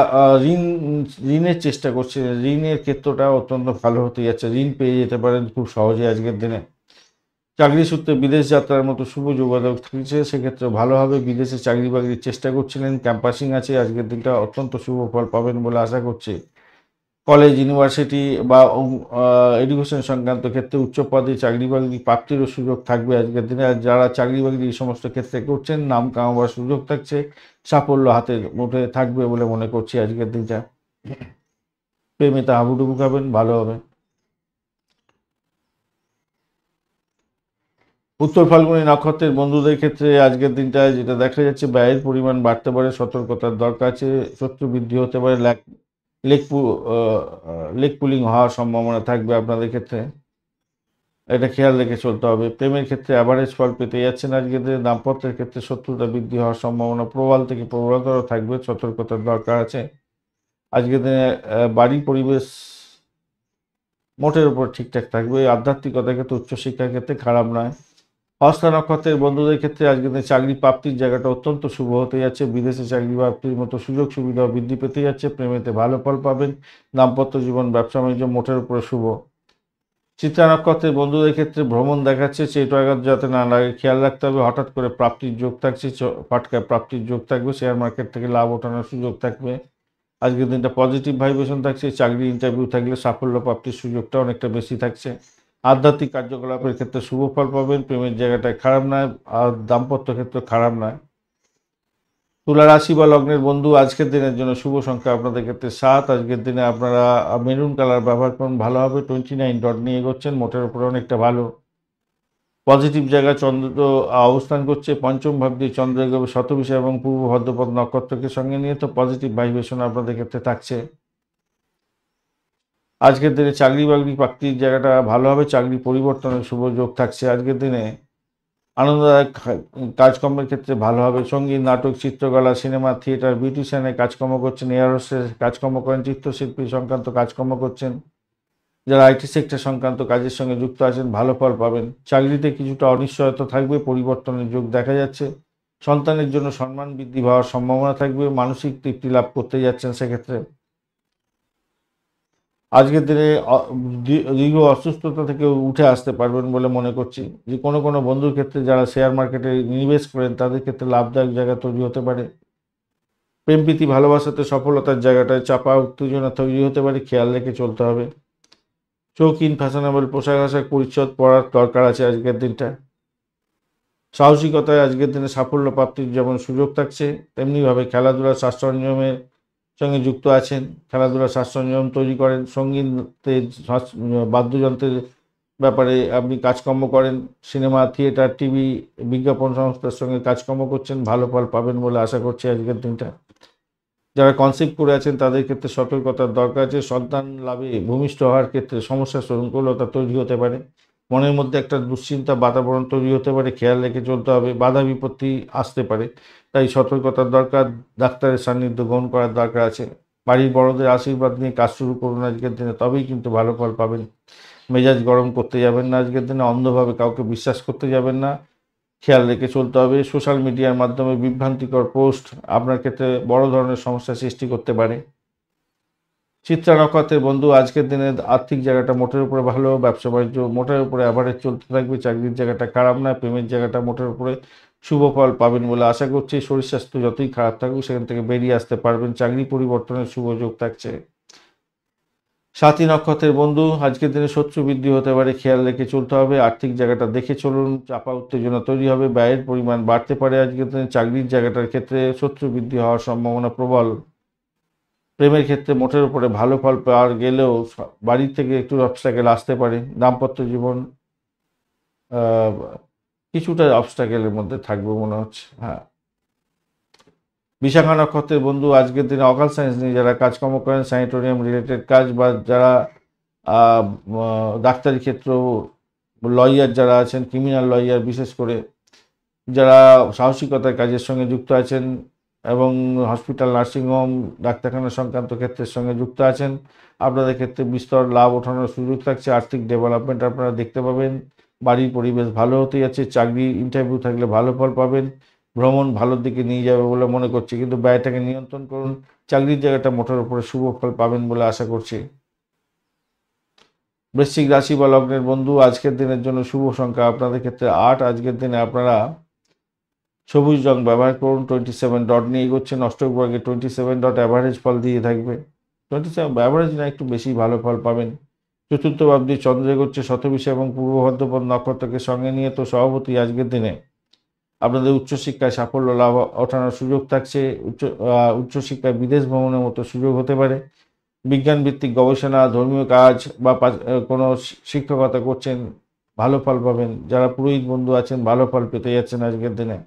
ঋণের চেষ্টা করছে, ঋণের ক্ষেত্রটা অত্যন্ত ভালো হতে যাচ্ছে, ঋণ পেয়ে যেতে পারেন খুব সহজে আজকের দিনে। চাকরি সূত্রে বিদেশ যাত্রার মতো শুভ যোগাযোগ থাকছে, সেক্ষেত্রে ভালো হবে। বিদেশে চাকরি বাকরির চেষ্টা করছিলেন, ক্যাম্পাসিং আছে, আজকের দিনটা অত্যন্ত শুভ ফল পাবেন বলে আশা করছি। কলেজ, ইউনিভার্সিটি বা এডুকেশন সংক্রান্ত ক্ষেত্রে উচ্চ পদে চাকরি বাকরি প্রাপ্তিরও সুযোগ থাকবে আজকের দিনে। আর যারা চাকরি বাকরি এই সমস্ত ক্ষেত্রে করছেন, নাম কামাবার সুযোগ থাকছে, সাফল্য হাতের মুঠে থাকবে বলে মনে করছি আজকের দিনটা। প্রেমে তা হাবুডুবু খাবেন, ভালো হবে। উত্তর ফাল্গুনী নক্ষত্রের বন্ধুদের ক্ষেত্রে আজকের দিনটায় যেটা দেখা যাচ্ছে, ব্যয়ের পরিমাণ বাড়তে পারে, সতর্কতার দরকার আছে। শত্রু বৃদ্ধি হতে পারে, লেগ লেগ পুলিং হওয়ার সম্ভাবনা থাকবে আপনাদের ক্ষেত্রে, এটা খেয়াল রেখে চলতে হবে। প্রেমের ক্ষেত্রে অ্যাভারেজ ফল পেতে যাচ্ছেন আজকের দিনে। দাম্পত্যের ক্ষেত্রে শত্রুতা বৃদ্ধি হওয়ার সম্ভাবনা প্রবল থেকে প্রবলতর থাকবে, সতর্কতার দরকার আছে আজকের দিনে। বাড়ির পরিবেশ মোটের উপর ঠিকঠাক থাকবে। আধ্যাত্মিকতার ক্ষেত্রে, উচ্চশিক্ষার ক্ষেত্রে খারাপ নয়। হস্তা নক্ষত্রের বন্ধুদের ক্ষেত্রে আজকের দিনে চাকরি প্রাপ্তির জায়গাটা অত্যন্ত শুভ হতে যাচ্ছে। বিদেশে চাকরি প্রাপ্তির মতো সুযোগ সুবিধা বৃদ্ধি পেতে যাচ্ছে। প্রেমেতে ভালো ফল পাবেন। দাম্পত্য জীবন, ব্যবসা বাণিজ্য মোটের উপরে শুভ। চিত্রা নক্ষত্রের বন্ধুদের ক্ষেত্রে ভ্রমণ দেখাচ্ছে, চেটআঘাত যাতে না লাগে খেয়াল রাখতে হবে। হঠাৎ করে প্রাপ্তির যোগ থাকছে, ফাটকা প্রাপ্তির যোগ থাকবে। শেয়ার মার্কেট থেকে লাভ ওঠানোর সুযোগ থাকবে। আজকের দিনটা পজিটিভ ভাইব্রেশন থাকছে। চাকরি ইন্টারভিউ থাকলে সাফল্য প্রাপ্তির সুযোগটা অনেকটা বেশি থাকছে। আধ্যাত্মিক কার্যকলাপের ক্ষেত্রে শুভ ফল পাবেন। প্রেমের জায়গাটায় খারাপ নয়, আর দাম্পত্য ক্ষেত্রে খারাপ নয়। তুলা রাশি বা লগ্নের বন্ধু, আজকের দিনের জন্য শুভ সংখ্যা আপনাদের ক্ষেত্রে 7, আজকের দিনে আপনারা মেরুন কালার ব্যবহার করুন, ভালো হবে। 29 ডট নিয়ে এগোচ্ছেন, মোটের উপরে অনেকটা ভালো। পজিটিভ জায়গায় চন্দ্র অবস্থান করছে, পঞ্চম ভাব দিয়ে চন্দ্র এগোবে শতবিষা এবং পূর্ব ভদ্রপদ নক্ষত্রকে সঙ্গে নিয়ে, তো পজিটিভ ভাইব্রেশন আপনাদের ক্ষেত্রে থাকছে। আজকের দিনে চাকরি বাকরি প্রাপ্তির জায়গাটা ভালো হবে, চাকরি পরিবর্তনের শুভ যোগ থাকছে আজকের দিনে। আনন্দদায়ক কাজকর্মের ক্ষেত্রে ভালো হবে। সঙ্গীত, নাটক, চিত্রকলা, সিনেমা, থিয়েটার, বিউটিশিয়ানের কাজকর্ম করছেন, এয়ারহোস্টেস কাজকর্ম করেন, চিত্রশিল্পী সংক্রান্ত কাজকর্ম করছেন, যারা আইটি সেক্টর সংক্রান্ত কাজের সঙ্গে যুক্ত আছেন ভালো ফল পাবেন। চাকরিতে কিছুটা অনিশ্চয়তা থাকবে, পরিবর্তনের যোগ দেখা যাচ্ছে। সন্তানের জন্য সম্মান বৃদ্ধি হওয়ার সম্ভাবনা থাকবে, মানসিক তৃপ্তি লাভ করতে যাচ্ছেন সেক্ষেত্রে। আজকের দিনে দীর্ঘ অসুস্থতা থেকে উঠে আসতে পারবেন বলে মনে করছি। যে কোনো কোনো বন্ধুর ক্ষেত্রে যারা শেয়ার মার্কেটে নিবেশ করেন তাদের ক্ষেত্রে লাভদায়ক জায়গা তৈরি হতে পারে। প্রেম প্রীতি ভালোবাসাতে সফলতার জায়গাটায় চাপা উত্তেজনা তৈরি হতে পারে, খেয়াল রেখে চলতে হবে। শৌখিন ফ্যাশনেবল পোশাক আশাক পরিচ্ছদ পরার দরকার আছে আজকের দিনটা। সাহসিকতায় আজকের দিনে সাফল্য প্রাপ্তির যেমন সুযোগ থাকছে, তেমনিভাবে খেলাধুলা স্বাস্থ্যনিয়মের সঙ্গে যুক্ত আছেন। খেলাধুলা স্বাস্থ্যনিয়ম তৈরি করেন, সঙ্গীতের বাদ্যযন্ত্রের ব্যাপারে আপনি কাজকর্ম করেন, সিনেমা থিয়েটার টিভি বিজ্ঞাপন সংস্থার সঙ্গে কাজকর্ম করছেন, ভালো ফল পাবেন বলে আশা করছি আজকের দিনটা। যারা কনসেপ্ট করে আছেন তাদের ক্ষেত্রে সতর্কতার দরকার আছে। সন্তান লাভে ভূমিষ্ঠ হওয়ার ক্ষেত্রে সমস্যা সংকুলতা তৈরি হতে পারে, মনের মধ্যে একটা দুশ্চিন্তা বাতাবরণ তৈরি হতে পারে, খেয়াল রেখে চলতে হবে। বাধা বিপত্তি আসতে পারে, তাই সতর্কতার দরকার। ডাক্তারের সান্নিধ্য গ্রহণ করার দরকার আছে। বাড়ির বড়দের আশীর্বাদ নিয়ে কাজ শুরু করুন আজকের দিনে, তবেই কিন্তু ভালো ফল পাবেন। মেজাজ গরম করতে যাবেন না আজকের দিনে, অন্ধভাবে কাউকে বিশ্বাস করতে যাবেন না, খেয়াল রেখে চলতে হবে। সোশ্যাল মিডিয়ার মাধ্যমে বিভ্রান্তিকর পোস্ট আপনার ক্ষেত্রে বড় ধরনের সমস্যা সৃষ্টি করতে পারে। চিত্রা নক্ষত্রের বন্ধু আজকের দিনে আর্থিক জায়গাটা মোটের উপরে ভালো, ব্যবসা বাণিজ্য মোটের উপরে অ্যাভারেজ চলতে থাকবে, চাকরির জায়গাটা খারাপ না, প্রেমের জায়গাটা মোটের উপরে শুভ ফল পাবেন বলে আশা করছি। শরীর স্বাস্থ্য যতই খারাপ থাকুক সেখান থেকে বেরিয়ে আসতে পারবেন, চাকরি পরিবর্তনের শুভ যোগ থাকছে। সাথী নক্ষত্রের বন্ধু আজকের দিনে শত্রু বৃদ্ধি হতে পারে, খেয়াল রেখে চলতে হবে। আর্থিক জায়গাটা দেখে চলুন, চাপা উত্তেজনা তৈরি হবে, ব্যয়ের পরিমাণ বাড়তে পারে আজকের দিনে। চাকরির জায়গাটার ক্ষেত্রে শত্রু বৃদ্ধি হওয়ার সম্ভাবনা প্রবল। প্রেমের ক্ষেত্রে মোটের উপরে ভালো ফল পাওয়া গেলেও বাড়ি থেকে একটু অবস্ট্যাকেল আসতে পারে। দাম্পত্য জীবন কিছুটা অবস্ট্যাকেলের মধ্যে থাকবে মনে হচ্ছে। হ্যাঁ, বিশাখা নক্ষত্রের বন্ধু আজকের দিনে অকাল সায়েন্স নিয়ে যারা কাজকর্ম করেন, স্যানিটোরিয়াম রিলেটেড কাজ, বা যারা ডাক্তারি ক্ষেত্র, লয়ার যারা আছেন, ক্রিমিনাল লয়ার বিশেষ করে, যারা সাহসিকতার কাজের সঙ্গে যুক্ত আছেন এবং হসপিটাল নার্সিংহোম ডাক্তারখানা সংক্রান্ত ক্ষেত্রের সঙ্গে যুক্ত আছেন, আপনাদের ক্ষেত্রে বিস্তর লাভ ওঠানোর সুযোগ থাকছে। আর্থিক ডেভেলপমেন্ট আপনারা দেখতে পাবেন, বাড়ির পরিবেশ ভালো হতে যাচ্ছে, চাকরি ইন্টারভিউ থাকলে ভালো ফল পাবেন, ভ্রমণ ভালোর দিকে নিয়ে যাবে বলে মনে করছি, কিন্তু ব্যয়টাকে নিয়ন্ত্রণ করুন। চাকরির জায়গাটা মোটের উপরে শুভ ফল পাবেন বলে আশা করছি। বৃশ্চিক রাশি বা লগ্নের বন্ধু আজকের দিনের জন্য শুভ সংখ্যা আপনাদের ক্ষেত্রে 8। আজকের দিনে আপনারা সবুজ রং ব্যবহার করুন। 27 ডট নিয়ে এগোচ্ছেন, অষ্টক বর্গে 27 ডট অ্যাভারেজ ফল দিয়ে থাকবে। 27 অ্যাভারেজ না, একটু বেশি ভালো ফল পাবেন। চতুর্থ ভাবটি চন্দ্র এগোচ্ছে শতবিষা এবং পূর্ব ভদ্রপদ নক্ষত্রকে সঙ্গে নিয়ে, তো সভাপতি আজকের দিনে আপনাদের উচ্চশিক্ষায় সাফল্য লাভ ওঠানোর সুযোগ থাকছে। উচ্চশিক্ষায় বিদেশ ভ্রমণের মতো সুযোগ হতে পারে। বিজ্ঞান ভিত্তিক গবেষণা, ধর্মীয় কাজ বা কোনো শিক্ষকতা করছেন, ভালো ফল পাবেন। যারা পুরোহিত বন্ধু আছেন ভালো ফল পেতে যাচ্ছেন আজকের দিনে।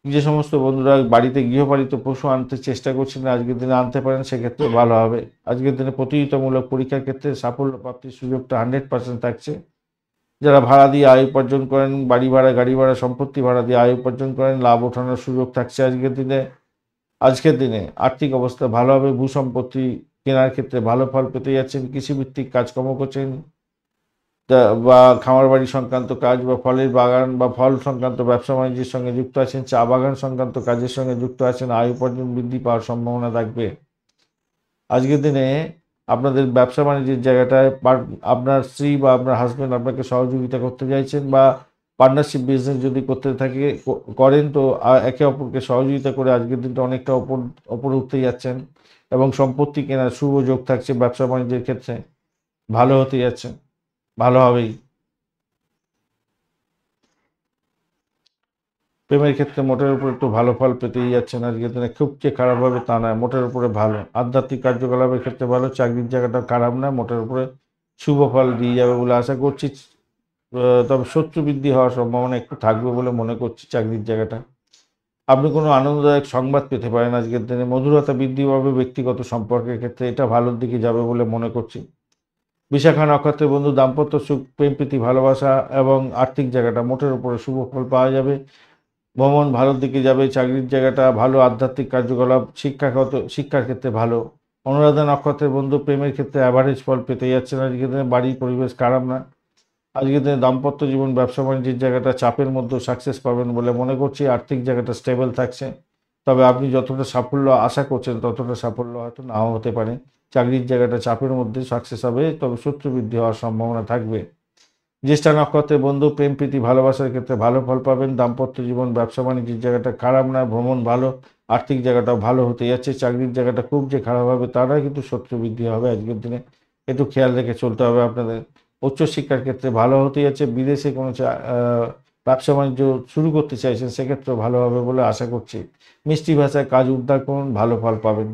যে সমস্ত বন্ধুরা বাড়িতে গৃহপালিত পশু আনতে চেষ্টা করছেন আজকের দিনে আনতে পারেন, সেক্ষেত্রে ভালো হবে। আজকের দিনে প্রতিযোগিতামূলক পরীক্ষার ক্ষেত্রে সাফল্য প্রাপ্তির সুযোগটা 100% থাকছে। যারা ভাড়া দিয়ে আয় উপার্জন করেন, বাড়ি ভাড়া, গাড়ি ভাড়া, সম্পত্তি ভাড়া দিয়ে আয় উপার্জন করেন, লাভ ওঠানোর সুযোগ থাকছে আজকের দিনে। আজকের দিনে আর্থিক অবস্থা ভালো হবে, ভূসম্পত্তি কেনার ক্ষেত্রে ভালো ফল পেতে যাচ্ছেন। কৃষিভিত্তিক কাজকর্ম করছেন বা খামার বাড়ি সংক্রান্ত কাজ বা ফলের বাগান বা ফল সংক্রান্ত ব্যবসা বাণিজ্যের সঙ্গে যুক্ত আছেন, চা বাগান সংক্রান্ত কাজের সঙ্গে যুক্ত আছেন, আয় উপার্জন বৃদ্ধি পাওয়ার সম্ভাবনা থাকবে। আজকের দিনে আপনাদের ব্যবসা বাণিজ্যের জায়গাটায় আপনার স্ত্রী বা আপনার হাজব্যান্ড আপনাকে সহযোগিতা করতে চাইছেন, বা পার্টনারশিপ বিজনেস যদি করতে করেন, তো একে অপরকে সহযোগিতা করে আজকের দিনটা অনেকটা ওপরে উঠতে যাচ্ছেন এবং সম্পত্তি কেনার শুভ যোগ থাকছে। ব্যবসা বাণিজ্যের ক্ষেত্রে ভালো হতে যাচ্ছে, ভালো হবেই। প্রেমের ক্ষেত্রে মোটের উপরে একটু ভালো ফল পেতেই যাচ্ছেন আজকের দিনে, খুব যে খারাপ হবে তা নয়, মোটের উপরে ভালো। আধ্যাত্মিক কার্যকলাপের ক্ষেত্রে ভালো, চাকরির জায়গাটা খারাপ না, মোটের উপরে শুভ ফল দিয়ে যাবে বলে আশা করছি। তবে শত্রু বৃদ্ধি হওয়ার সম্ভাবনা একটু থাকবে বলে মনে করছি চাকরির জায়গাটা। আপনি কোনো আনন্দদায়ক সংবাদ পেতে পারেন আজকের দিনে, মধুরতা বৃদ্ধি পাবে ব্যক্তিগত সম্পর্কের ক্ষেত্রে, এটা ভালোর দিকে যাবে বলে মনে করছি। বিশাখা নক্ষত্রের বন্ধু দাম্পত্য সুখ, প্রেম প্রীতি ভালোবাসা এবং আর্থিক জায়গাটা মোটের উপরে শুভ ফল পাওয়া যাবে। ভ্রমণ ভালোর দিকে যাবে, চাকরির জায়গাটা ভালো, আধ্যাত্মিক কার্যকলাপ, শিক্ষার ক্ষেত্রে ভালো, অনুরাধা নক্ষত্রের বন্ধু প্রেমের ক্ষেত্রে অ্যাভারেজ ফল পেতে যাচ্ছেন আজকের দিনে। বাড়ির পরিবেশ খারাপ না। আজকের দিনে দাম্পত্য জীবন, ব্যবসা বাণিজ্যের জায়গাটা চাপের মধ্যে সাকসেস পাবেন বলে মনে করছি। আর্থিক জায়গাটা স্টেবল থাকছে, তবে আপনি যতটা সাফল্য আশা করছেন ততটা সাফল্য হয়তো নাও হতে পারে। চাকরির জায়গাটা চাপের মধ্যে সাকসেস হবে, তবে শত্রু বৃদ্ধি হওয়ার সম্ভাবনা থাকবে। জ্যেষ্ঠা নক্ষত্রের বন্ধু প্রেম প্রীতি ভালোবাসার ক্ষেত্রে ভালো ফল পাবেন। দাম্পত্য জীবন, ব্যবসা বাণিজ্যের জায়গাটা খারাপ না, ভ্রমণ ভালো, আর্থিক জায়গাটাও ভালো হতে যাচ্ছে। চাকরির জায়গাটা খুব যে খারাপ হবে তা নয়, কিন্তু শত্রু বৃদ্ধি হবে আজকের দিনে, একটু খেয়াল রেখে চলতে হবে আপনাদের। উচ্চশিক্ষার ক্ষেত্রে ভালো হতে যাচ্ছে। বিদেশে কোনো ব্যবসা বাণিজ্য শুরু করতে চাইছেন, সেক্ষেত্রে ভালো হবে বলে আশা করছি। মিষ্টি ভাষায় কাজ উদ্ধার করুন, ভালো ফল পাবেন।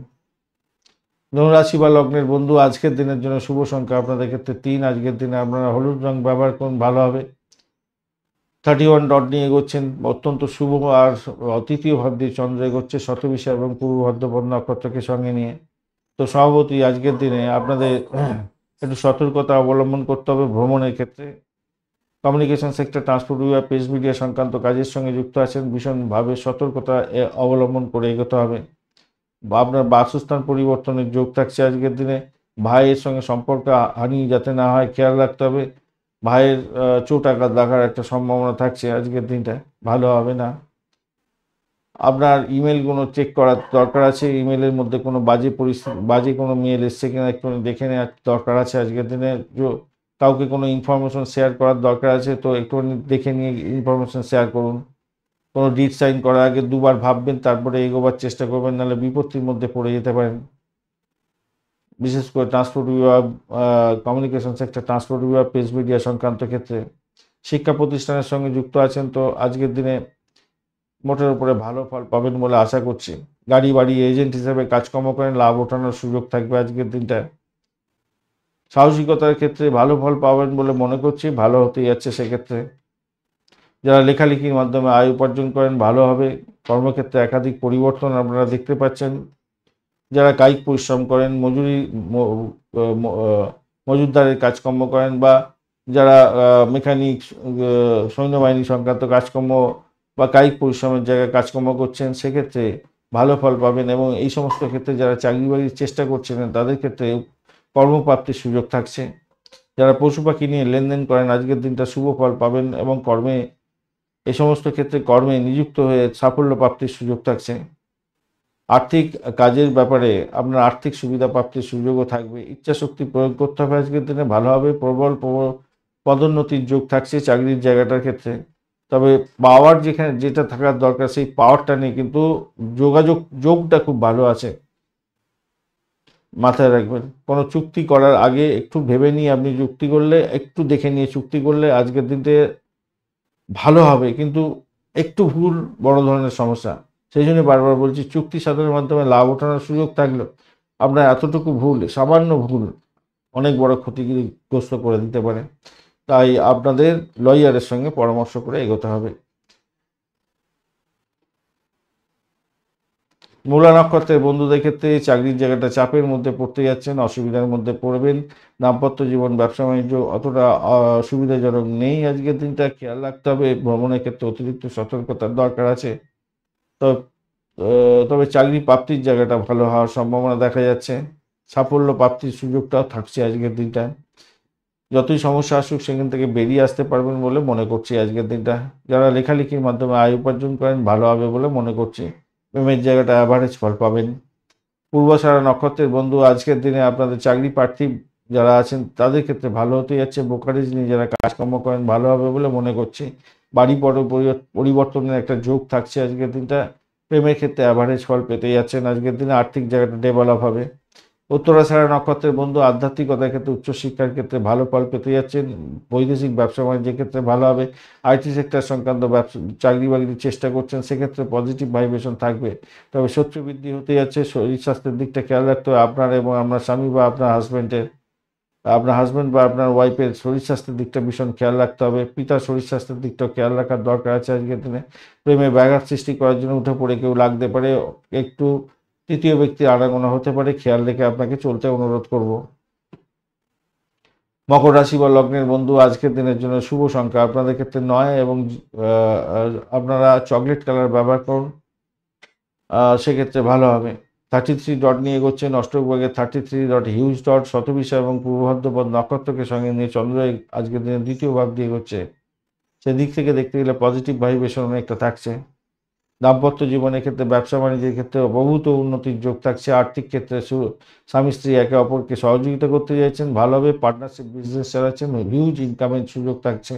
ধনুরাশি বা লগ্নের বন্ধু আজকের দিনের জন্য শুভ সংখ্যা আপনাদের ক্ষেত্রে 3। আজকের দিনে আপনারা হলুদ রং ব্যবহার করুন, ভালো হবে। 31 ডট নিয়ে এগোচ্ছেন, অত্যন্ত শুভ। আর তৃতীয় ভাব দিয়ে চন্দ্র এগোচ্ছে শতবিশা এবং পূর্ব ভাদ্রপদ নক্ষত্রকে সঙ্গে নিয়ে। তো স্বভাবতই আজকের দিনে আপনাদের একটু সতর্কতা অবলম্বন করতে হবে ভ্রমণের ক্ষেত্রে। কমিউনিকেশন সেক্টর, ট্রান্সপোর্ট বিভাগ, প্রেস মিডিয়া সংক্রান্ত কাজের সঙ্গে যুক্ত আছেন, ভীষণভাবে সতর্কতা অবলম্বন করে এগোতে হবে। বা আপনার বাসস্থান পরিবর্তনের যোগ থাকছে আজকের দিনে। ভাইয়ের সঙ্গে সম্পর্ক হানি যাতে না হয় খেয়াল রাখতে হবে। ভাইয়ের চোট আঘাত লাগার একটা সম্ভাবনা থাকছে আজকের দিনটা, ভালো হবে না। আপনার ইমেলগুলো চেক করার দরকার আছে। ইমেলের মধ্যে কোনো বাজে কোনো মেল এসছে কিনা একটু দেখে নেওয়ার দরকার আছে আজকের দিনে। কাউকে কোনো ইনফরমেশন শেয়ার করার দরকার আছে, তো একটুখানি দেখে নিয়ে ইনফরমেশন শেয়ার করুন। কোনো ডিড সাইন করার আগে দুবার ভাববেন, তারপরে এগোবার চেষ্টা করবেন, নাহলে বিপত্তির মধ্যে পড়ে যেতে পারেন। বিশেষ করে ট্রান্সপোর্ট বিভাগ, কমিউনিকেশন সেক্টর, ট্রান্সপোর্ট বিভাগ, প্রেস মিডিয়া সংক্রান্ত ক্ষেত্রে শিক্ষা প্রতিষ্ঠানের সঙ্গে যুক্ত আছেন, তো আজকের দিনে মোটের উপরে ভালো ফল পাবেন বলে আশা করছি। গাড়ি বাড়ি এজেন্ট হিসেবে কাজকর্ম করেন, লাভ ওঠানোর সুযোগ থাকবে আজকের দিনটা। সাহসিকতার ক্ষেত্রে ভালো ফল পাবেন বলে মনে করছি, ভালো হতে যাচ্ছে সেক্ষেত্রে। যারা লেখালেখির মাধ্যমে আয় উপার্জন করেন, ভালো হবে। কর্মক্ষেত্রে একাধিক পরিবর্তন আপনারা দেখতে পাচ্ছেন। যারা কায়িক পরিশ্রম করেন, মজুদদারের কাজকর্ম করেন, বা যারা মেকানিক, সৈন্যবাহিনী সংক্রান্ত কাজকর্ম বা কায়িক পরিশ্রমের জায়গায় কাজকর্ম করছেন, সেক্ষেত্রে ভালো ফল পাবেন। এবং এই সমস্ত ক্ষেত্রে যারা চাকরি বাকরির চেষ্টা করছেন, তাদের ক্ষেত্রে কর্মপ্রাপ্তির সুযোগ থাকছে। যারা পশু পাখি নিয়ে লেনদেন করেন, আজকের দিনটা শুভ ফল পাবেন এবং এই সমস্ত ক্ষেত্রে কর্মে নিযুক্ত হয়ে সাফল্য প্রাপ্তির সুযোগ থাকছে। আর্থিক কাজের ব্যাপারে আপনার আর্থিক সুবিধা প্রাপ্তির সুযোগও থাকবে। ইচ্ছাশক্তি প্রয়োগ করতে হবে আজকের দিনে, ভালো হবে। প্রবল পদোন্নতির যোগ থাকছে চাকরির জায়গাটার ক্ষেত্রে, তবে পাওয়ার যেটা থাকার দরকার সেই পাওয়ারটা নেই, কিন্তু যোগটা খুব ভালো আছে, মাথায় রাখবেন। কোনো চুক্তি করার আগে একটু ভেবে নিয়ে আপনি চুক্তি করলে, একটু দেখে নিয়ে চুক্তি করলে আজকের দিনতে ভালো হবে, কিন্তু একটু ভুল বড় ধরনের সমস্যা। সেই জন্য বারবার বলছি, চুক্তি সাধনের মাধ্যমে লাভ ওঠানোর সুযোগ থাকলেও আপনার এতটুকু ভুল, সামান্য ভুল অনেক বড় ক্ষতিগ্রস্ত করে দিতে পারে। তাই আপনাদের লয়ারের সঙ্গে পরামর্শ করে এগোতে হবে। মূলা নক্ষত্রের বন্ধুদের ক্ষেত্রে চাকরির জায়গাটা চাপের মধ্যে পড়তে যাচ্ছেন, অসুবিধার মধ্যে পড়বেন। দাম্পত্য জীবন, ব্যবসা বাণিজ্য অতটা সুবিধাজনক নেই আজকের দিনটা, খেয়াল রাখতে হবে। ভ্রমণের ক্ষেত্রে অতিরিক্ত সতর্কতার দরকার আছে। তো তবে চাকরি প্রাপ্তির জায়গাটা ভালো হওয়ার সম্ভাবনা দেখা যাচ্ছে। সাফল্য প্রাপ্তির সুযোগটাও থাকছে আজকের দিনটা। যতই সমস্যা আসুক সেখান থেকে বেরিয়ে আসতে পারবেন বলে মনে করছি আজকের দিনটা। যারা লেখালেখির মাধ্যমে আয় উপার্জন করেন, ভালো হবে বলে মনে করছি। প্রেমের জায়গাটা অ্যাভারেজ ফল পাবেন। পূর্বাষাঢ়া নক্ষত্রের বন্ধু আজকের দিনে আপনাদের চাকরি প্রার্থী যারা আছেন তাদের ক্ষেত্রে ভালো হতে যাচ্ছে। ব্রোকারেজ নিয়ে যারা কাজকর্ম করেন, ভালো হবে বলে মনে করছি। বাড়ি পরিবর্তনের একটা যোগ থাকছে আজকের দিনটা। প্রেমের ক্ষেত্রে অ্যাভারেজ ফল পেতে যাচ্ছেন আজকের দিনে, আর্থিক জায়গাটা ডেভেলপ হবে। উত্তরাষাঢ়া নক্ষত্রের বন্ধু আধ্যাত্মিকতার ক্ষেত্রে, উচ্চশিক্ষার ক্ষেত্রে ভালো ফল পেতে যাচ্ছেন। বৈদেশিক ব্যবসা বাণিজ্যের ক্ষেত্রে ভালো হবে। আইটি সেক্টর সংক্রান্ত চাকরি বাকরির চেষ্টা করছেন, সেক্ষেত্রে পজিটিভ ভাইব্রেশন থাকবে। তবে শত্রু বৃদ্ধি হতে যাচ্ছে। শরীর স্বাস্থ্যের দিকটা খেয়াল রাখতে হবে আপনার এবং আপনার স্বামী বা আপনার হাজব্যান্ড বা আপনার ওয়াইফের শরীর স্বাস্থ্যের দিকটা ভীষণ খেয়াল রাখতে হবে। পিতার শরীর স্বাস্থ্যের দিকটাও খেয়াল রাখার দরকার আছে আজকের দিনে। প্রেমে ব্যাঘাত সৃষ্টি করার জন্য উঠে পড়ে কেউ লাগতে পারে, একটু তৃতীয় ব্যক্তির আনাগোনা হতে পারে, খেয়াল রেখে আপনাকে চলতে অনুরোধ করব। মকর রাশি বা লগ্নের বন্ধু আজকের দিনের জন্য শুভ সংখ্যা আপনাদের ক্ষেত্রে 9 এবং আপনারা চকলেট কালার ব্যবহার করুন, সেক্ষেত্রে ভালো হবে। 33 ডট নিয়ে এগোচ্ছেন। অষ্টক ভাগে 33 ডট হিউজ ডট শতবিশা এবং পূর্ব ভাদ্রপদ নক্ষত্রকে সঙ্গে নিয়ে চন্দ্র আজকের দিনে দ্বিতীয় ভাব দিয়ে এগোচ্ছে। সেদিক থেকে দেখতে গেলে পজিটিভ ভাইব্রেশন অনেকটা থাকছে। দাম্পত্য জীবনের ক্ষেত্রে, ব্যবসা বাণিজ্যের ক্ষেত্রে বহুত উন্নতির যোগ থাকছে। আর্থিক ক্ষেত্রে স্বামী স্ত্রী একে অপরকে সহযোগিতা করতে চাইছেন, ভালোভাবে পার্টনারশিপ বিজনেস চালাচ্ছেন, হিউজ ইনকামের সুযোগ থাকছে।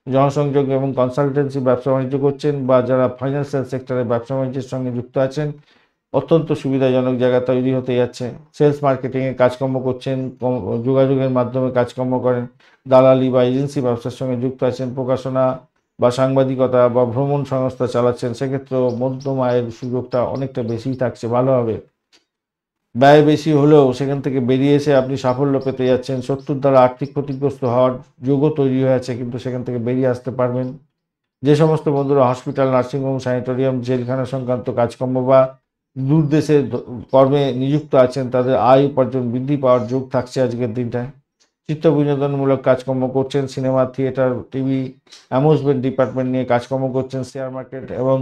জনসংযোগ এবং কনসালটেন্সি ব্যবসা বাণিজ্য করছেন বা যারা ফাইন্যান্সিয়াল সেক্টরে ব্যবসা বাণিজ্যের সঙ্গে যুক্ত আছেন, অত্যন্ত সুবিধাজনক জায়গা তৈরি হতে যাচ্ছে। সেলস মার্কেটিংয়ে কাজকর্ম করছেন, যোগাযোগের মাধ্যমে কাজকর্ম করেন, দালালি বা এজেন্সি ব্যবসার সঙ্গে যুক্ত আছেন, প্রকাশনা বা সাংবাদিকতা বা ভ্রমণ সংস্থা চালাচ্ছেন, সেক্ষেত্রেও মধ্যম আয়ের সুযোগটা অনেকটা বেশি থাকছে। ভালো হবে। ব্যয় বেশি হলেও সেখান থেকে বেরিয়ে এসে আপনি সাফল্য পেতে যাচ্ছেন। শত্রুর দ্বারা আর্থিক ক্ষতিগ্রস্ত হওয়ার যোগও তৈরি হয়ে আছে, কিন্তু সেখান থেকে বেরিয়ে আসতে পারবেন। যে সমস্ত বন্ধুরা হসপিটাল, নার্সিংহোম, স্যানিটোরিয়াম, জেলখানা সংক্রান্ত কাজকর্ম বা দূর দেশে কর্মে নিযুক্ত আছেন, তাদের আয় উপার্জন বৃদ্ধি পাওয়ার যোগ থাকছে আজকের দিনটায়। চিত্ত বিনোদনমূলক কাজকর্ম করছেন, cinema, theatre, TV, amusement department নিয়ে কাজকর্ম করছেন, শেয়ার মার্কেট এবং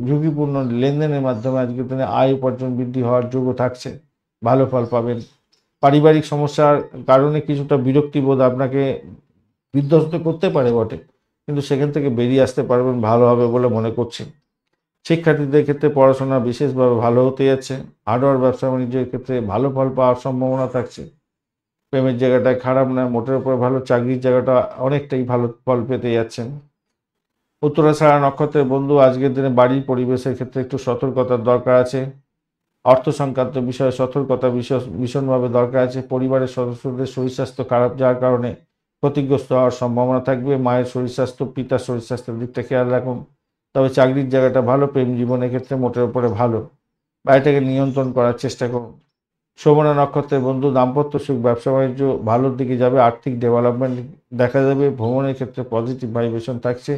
ঝুঁকিপূর্ণ লেনদেনের মাধ্যমে আজকের দিনে আয় উপার্জন বৃদ্ধি হওয়ার যোগও থাকছে। ভালো ফল পাবেন। পারিবারিক সমস্যার কারণে কিছুটা বিরক্তিবোধ আপনাকে বিধ্বস্ত করতে পারে বটে, কিন্তু সেখান থেকে বেরিয়ে আসতে পারবেন, ভালো হবে বলে মনে করছি। শিক্ষার্থীদের ক্ষেত্রে পড়াশোনা বিশেষভাবে ভালো হতে যাচ্ছে। হার্ডওয়্যার ব্যবসা বাণিজ্যের ক্ষেত্রে ভালো ফল পাওয়ার সম্ভাবনা থাকছে। প্রেমের জায়গাটা খারাপ নয়, মোটের উপর ভালো। চাকরির জায়গাটা অনেকটাই ভালো ফল পেতে যাচ্ছেন। উত্তরাষাঢ়া নক্ষত্রের বন্ধু, আজকের দিনে বাড়ির পরিবেশের ক্ষেত্রে একটু সতর্কতার দরকার আছে। অর্থ সংক্রান্ত বিষয়ে সতর্কতা ভীষণভাবে দরকার আছে। পরিবারের সদস্যদের শরীর স্বাস্থ্য খারাপ যাওয়ার কারণে ক্ষতিগ্রস্ত হওয়ার সম্ভাবনা থাকবে। মায়ের শরীর স্বাস্থ্য, পিতার শরীর স্বাস্থ্যের দিকটা খেয়াল রাখুন। তবে চাকরির জায়গাটা ভালো, প্রেম জীবনের ক্ষেত্রে মোটের উপরে ভালো। বাড়িটাকে নিয়ন্ত্রণ করার চেষ্টা করুন। শোভনা নক্ষত্রের বন্ধু, দাম্পত্য সুখ, ব্যবসা বাণিজ্য ভালোর দিকে যাবে। আর্থিক ডেভেলপমেন্ট দেখা যাবে। ভ্রমণের ক্ষেত্রে পজিটিভ ভাইব্রেশন থাকছে।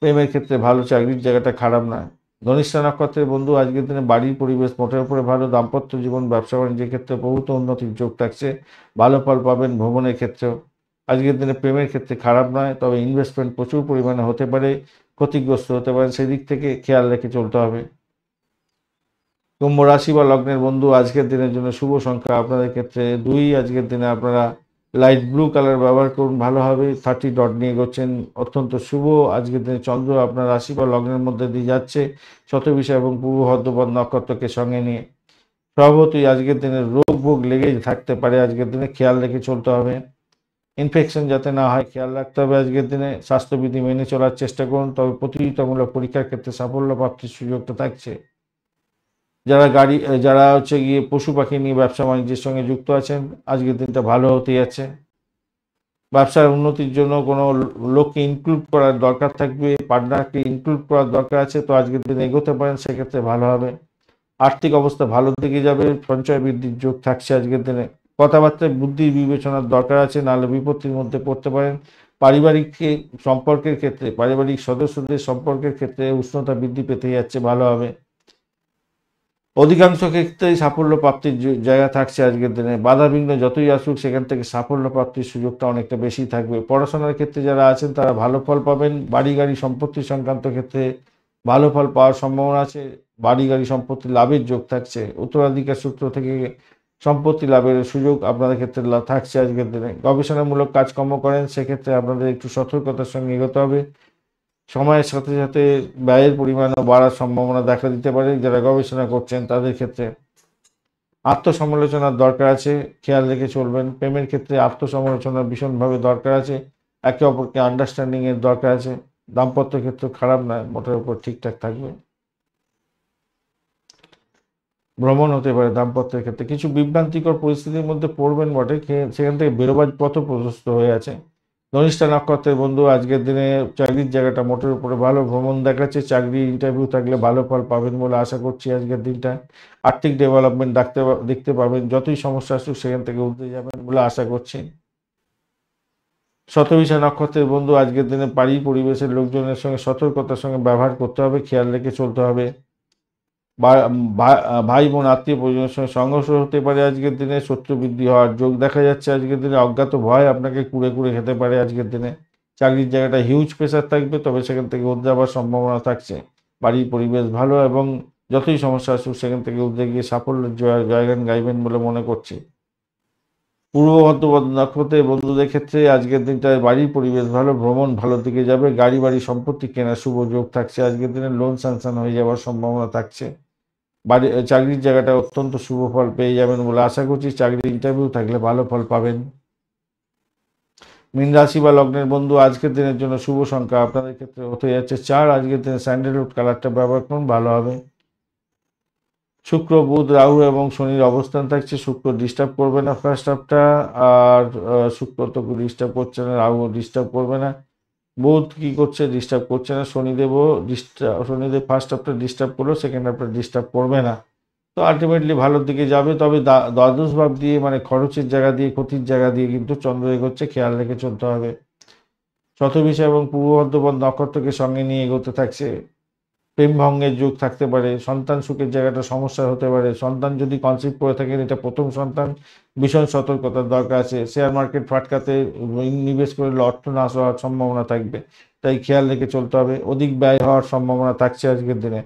প্রেমের ক্ষেত্রে ভালো, চাকরির জায়গাটা খারাপ নয়। ধনিষ্ঠা নক্ষত্রের বন্ধু, আজকের দিনে বাড়ির পরিবেশ মোটের উপরে ভালো। দাম্পত্য জীবন, ব্যবসা বাণিজ্যের ক্ষেত্রে বহুত উন্নতির যোগ থাকছে। ভালো ফল পাবেন ভ্রমণের ক্ষেত্রেও। আজকের দিনে প্রেমের ক্ষেত্রে খারাপ নয়, তবে ইনভেস্টমেন্ট প্রচুর পরিমাণে হতে পারে, ক্ষতিগ্রস্ত হতে পারে, সেদিক থেকে খেয়াল রেখে চলতে হবে। কুম্ভ রাশি বা লগ্নের বন্ধু, আজকের দিনের জন্য শুভ সংখ্যা আপনাদের ক্ষেত্রে 2। আজকের দিনে আপনারা লাইট ব্লু কালার ব্যবহার করুন, ভালো হবে। 30 ডট নিয়ে এগোচ্ছেন, অত্যন্ত শুভ। আজকের দিনে চন্দ্র আপনার রাশি বা লগ্নের মধ্যে দিয়ে যাচ্ছে, শতবিশা এবং পূর্ব ভাদ্রপদ নক্ষত্রকে সঙ্গে নিয়ে। স্বভাবতই আজকের দিনে রোগ ভোগ লেগেই থাকতে পারে, আজকের দিনে খেয়াল রেখে চলতে হবে। ইনফেকশন যাতে না হয় খেয়াল রাখতে হবে। আজকের দিনে স্বাস্থ্যবিধি মেনে চলার চেষ্টা করুন, তবে প্রতিযোগিতামূলক পরীক্ষার ক্ষেত্রে সাফল্য প্রাপ্তির সুযোগটা থাকছে। যারা হচ্ছে গিয়ে পশু পাখি নিয়ে ব্যবসা বাণিজ্যের সঙ্গে যুক্ত আছেন, আজকের দিনটা ভালো হতে যাচ্ছে। ব্যবসার উন্নতির জন্য কোনো লোককে ইনক্লুড করার দরকার থাকবে, পার্টনারকে ইনক্লুড করার দরকার আছে, তো আজকের দিনে এগোতে পারেন, সেক্ষেত্রে ভালো হবে। আর্থিক অবস্থা ভালোর দিকে যাবে, সঞ্চয় বৃদ্ধির যোগ থাকছে আজকের দিনে। কথাবার্তায় বুদ্ধির বিবেচনার দরকার আছে, নাহলে বিপত্তির মধ্যে পড়তে পারেন। পারিবারিক সম্পর্কের ক্ষেত্রে, পারিবারিক সদস্যদের সম্পর্কের ক্ষেত্রে উষ্ণতা বৃদ্ধি পেতে যাচ্ছে, ভালো হবে। অধিকাংশ ক্ষেত্রেই সাফল্য প্রাপ্তির জায়গা থাকছে আজকের দিনে। বাধা বিঘ্ন যতই আসুক, সেখান থেকে সাফল্য প্রাপ্তির সুযোগটা অনেকটা বেশি থাকবে। পড়াশোনার ক্ষেত্রে যারা আছেন তারা ভালো ফল পাবেন। বাড়ি গাড়ি সম্পত্তি সংক্রান্ত ক্ষেত্রে ভালো ফল পাওয়ার সম্ভাবনা আছে। বাড়ি গাড়ি সম্পত্তি লাভের যোগ থাকছে। উত্তরাধিকার সূত্র থেকে সম্পত্তি লাভের সুযোগ আপনাদের ক্ষেত্রে থাকছে আজকের দিনে। গবেষণামূলক কাজকর্ম করেন, সেক্ষেত্রে আপনাদের একটু সতর্কতার সঙ্গে এগোতে হবে। সময়ের সাথে সাথে ব্যয়ের পরিমাণও বাড়ার সম্ভাবনা দেখা দিতে পারে যারা গবেষণা করছেন তাদের ক্ষেত্রে। আত্মসমালোচনার দরকার আছে, খেয়াল রেখে চলবেন। প্রেমের ক্ষেত্রে আত্মসমালোচনার ভীষণভাবে দরকার আছে, একে অপরকে আন্ডারস্ট্যান্ডিং এর দরকার আছে। দাম্পত্য ক্ষেত্র খারাপ নয়, মোটের উপর ঠিকঠাক থাকবে। ভ্রমণ হতে পারে দাম্পত্যের ক্ষেত্রে, কিছু বিভ্রান্তিকর পরিস্থিতির মধ্যে পড়বেন বটে, সেখান থেকে বেরোবার পথ প্রশস্ত হয়ে আছে। ধনিষ্ঠা নক্ষত্রের বন্ধু, আজকের দিনে চাকরির জায়গাটা মোটের উপরে ভালো। ভ্রমণ দেখাচ্ছে, চাকরি ইন্টারভিউ থাকলে ভালো ফল পাবেন বলে আশা করছি আজকের দিনটা। আর্থিক ডেভেলপমেন্ট দেখতে পাবেন, যতই সমস্যা আসুক সেখান থেকে উঠতে যাবেন বলে আশা করছি। শতবিশা নক্ষত্রের বন্ধু, আজকের দিনে বাড়ির পরিবেশের লোকজনের সঙ্গে সতর্কতার সঙ্গে ব্যবহার করতে হবে, খেয়াল রেখে চলতে হবে। ভাই বোন আত্মীয় পরিজনের সঙ্গে সংঘর্ষ হতে পারে আজকের দিনে। শত্রু বৃদ্ধি হওয়ার যোগ দেখা যাচ্ছে আজকের দিনে। অজ্ঞাত ভয় আপনাকে কুড়ে কুড়ে খেতে পারে আজকের দিনে। চাকরির জায়গাটা হিউজ প্রেশার থাকবে, তবে সেখান থেকে উঠে যাওয়ার সম্ভাবনা থাকছে। বাড়ির পরিবেশ ভালো এবং যতই সমস্যা আসুক সেখান থেকে উঠে গিয়ে সাফল্যের জয়গান গাইবেন বলে মনে করছি। পূর্ব বর্ধমান নক্ষত্রের বন্ধুদের ক্ষেত্রে আজকের দিনটায় বাড়ির পরিবেশ ভালো, ভ্রমণ ভালো দিকে যাবে, গাড়ি বাড়ি সম্পত্তি কেনার শুভ যোগ থাকছে। আজকের দিনে লোন স্যাংশন হয়ে যাওয়ার সম্ভাবনা থাকছে। চাকরির জায়গাটা অত্যন্ত শুভ ফল পেয়ে যাবেন বলে আশা করছি। চাকরির ইন্টারভিউ থাকলে ভালো ফল পাবেন। মীন রাশি বা লগ্নের বন্ধু আজকের দিনের জন্য শুভ সংখ্যা আপনাদের ক্ষেত্রে হতে যাচ্ছে 4। আজকের দিনে স্যান্ডেলউড কালারটা ব্যবহার করুন, ভালো হবে। শুক্র, বুধ, রাহু এবং শনির অবস্থান থাকছে। শুক্র ডিস্টার্ব করবে না ফার্স্ট হাফটা, আর শুক্র তো ডিস্টার্ব করছে না, রাহু ডিস্টার্ব করবে না। বুধ কি করছে? ডিস্টার্ব করছে না। শনিদেব ফার্স্ট হাফটা ডিস্টার্ব করলেও সেকেন্ড হাফটা ডিস্টার্ব করবে না। তো আলটিমেটলি ভালোর দিকে যাবে। তবে দ্বাদশ ভাব দিয়ে মানে খরচের জায়গা দিয়ে, ক্ষতির জায়গা দিয়ে কিন্তু চন্দ্র এগোচ্ছে, খেয়াল রেখে চলতে হবে। শতভিষা এবং পূর্ব বর্ধমান নক্ষত্রকে সঙ্গে নিয়ে এগোতে থাকছে। প্রেম ভঙ্গের যুগ থাকতে পারে, সন্তান সুখের জায়গাটা সমস্যা হতে পারে। সন্তান যদি কনসিভ করে থাকেন, এটা প্রথম সন্তান, ভীষণ সতর্কতার দরকার আছে। শেয়ার মার্কেট ফাটকাতে নিবেশ করলে অর্থ নাশ হওয়ার সম্ভাবনা থাকবে, তাই খেয়াল রেখে চলতে হবে। অধিক ব্যয় হওয়ার সম্ভাবনা থাকছে আজকের দিনে।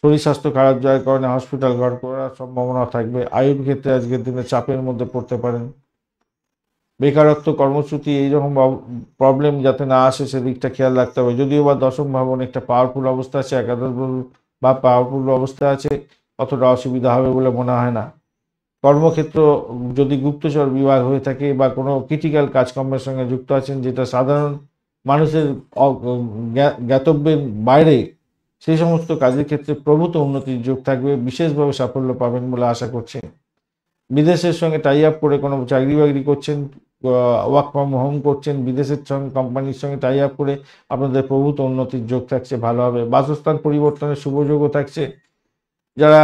শরীর স্বাস্থ্য খারাপ যাওয়ার কারণে হসপিটাল ঘর করার সম্ভাবনা থাকবে। আয়ুর ক্ষেত্রে আজকের দিনে চাপের মধ্যে পড়তে পারেন। বেকারত্ব, কর্মচ্যুতি এইরকম প্রবলেম যাতে না আসে সেদিকটা খেয়াল রাখতে হবে। যদিও বা দশম ভাবন একটা পাওয়ারফুল অবস্থা আছে, একাদশ বা পাওয়ারফুল অবস্থা আছে, অতটা অসুবিধা হবে বলে মনে হয় না। কর্মক্ষেত্র যদি গুপ্তচর বিভাগ হয়ে থাকে বা কোনো ক্রিটিক্যাল কাজকর্মের সঙ্গে যুক্ত আছেন, যেটা সাধারণ মানুষের জ্ঞাতব্যের বাইরে, সেই সমস্ত কাজের ক্ষেত্রে প্রভূত উন্নতির যোগ থাকবে। বিশেষভাবে সাফল্য পাবেন বলে আশা করছি। বিদেশের সঙ্গে টাই আপ করে কোনো চাকরি বাকরি করছেন, ওয়ার্ক ফ্রম হোম করছেন, বিদেশের সঙ্গে কোম্পানির সঙ্গে টাই আপ করে আপনাদের প্রভূত উন্নতির যোগ থাকছে, ভালো হবে। বাসস্থান পরিবর্তনের শুভ যোগও থাকছে। যারা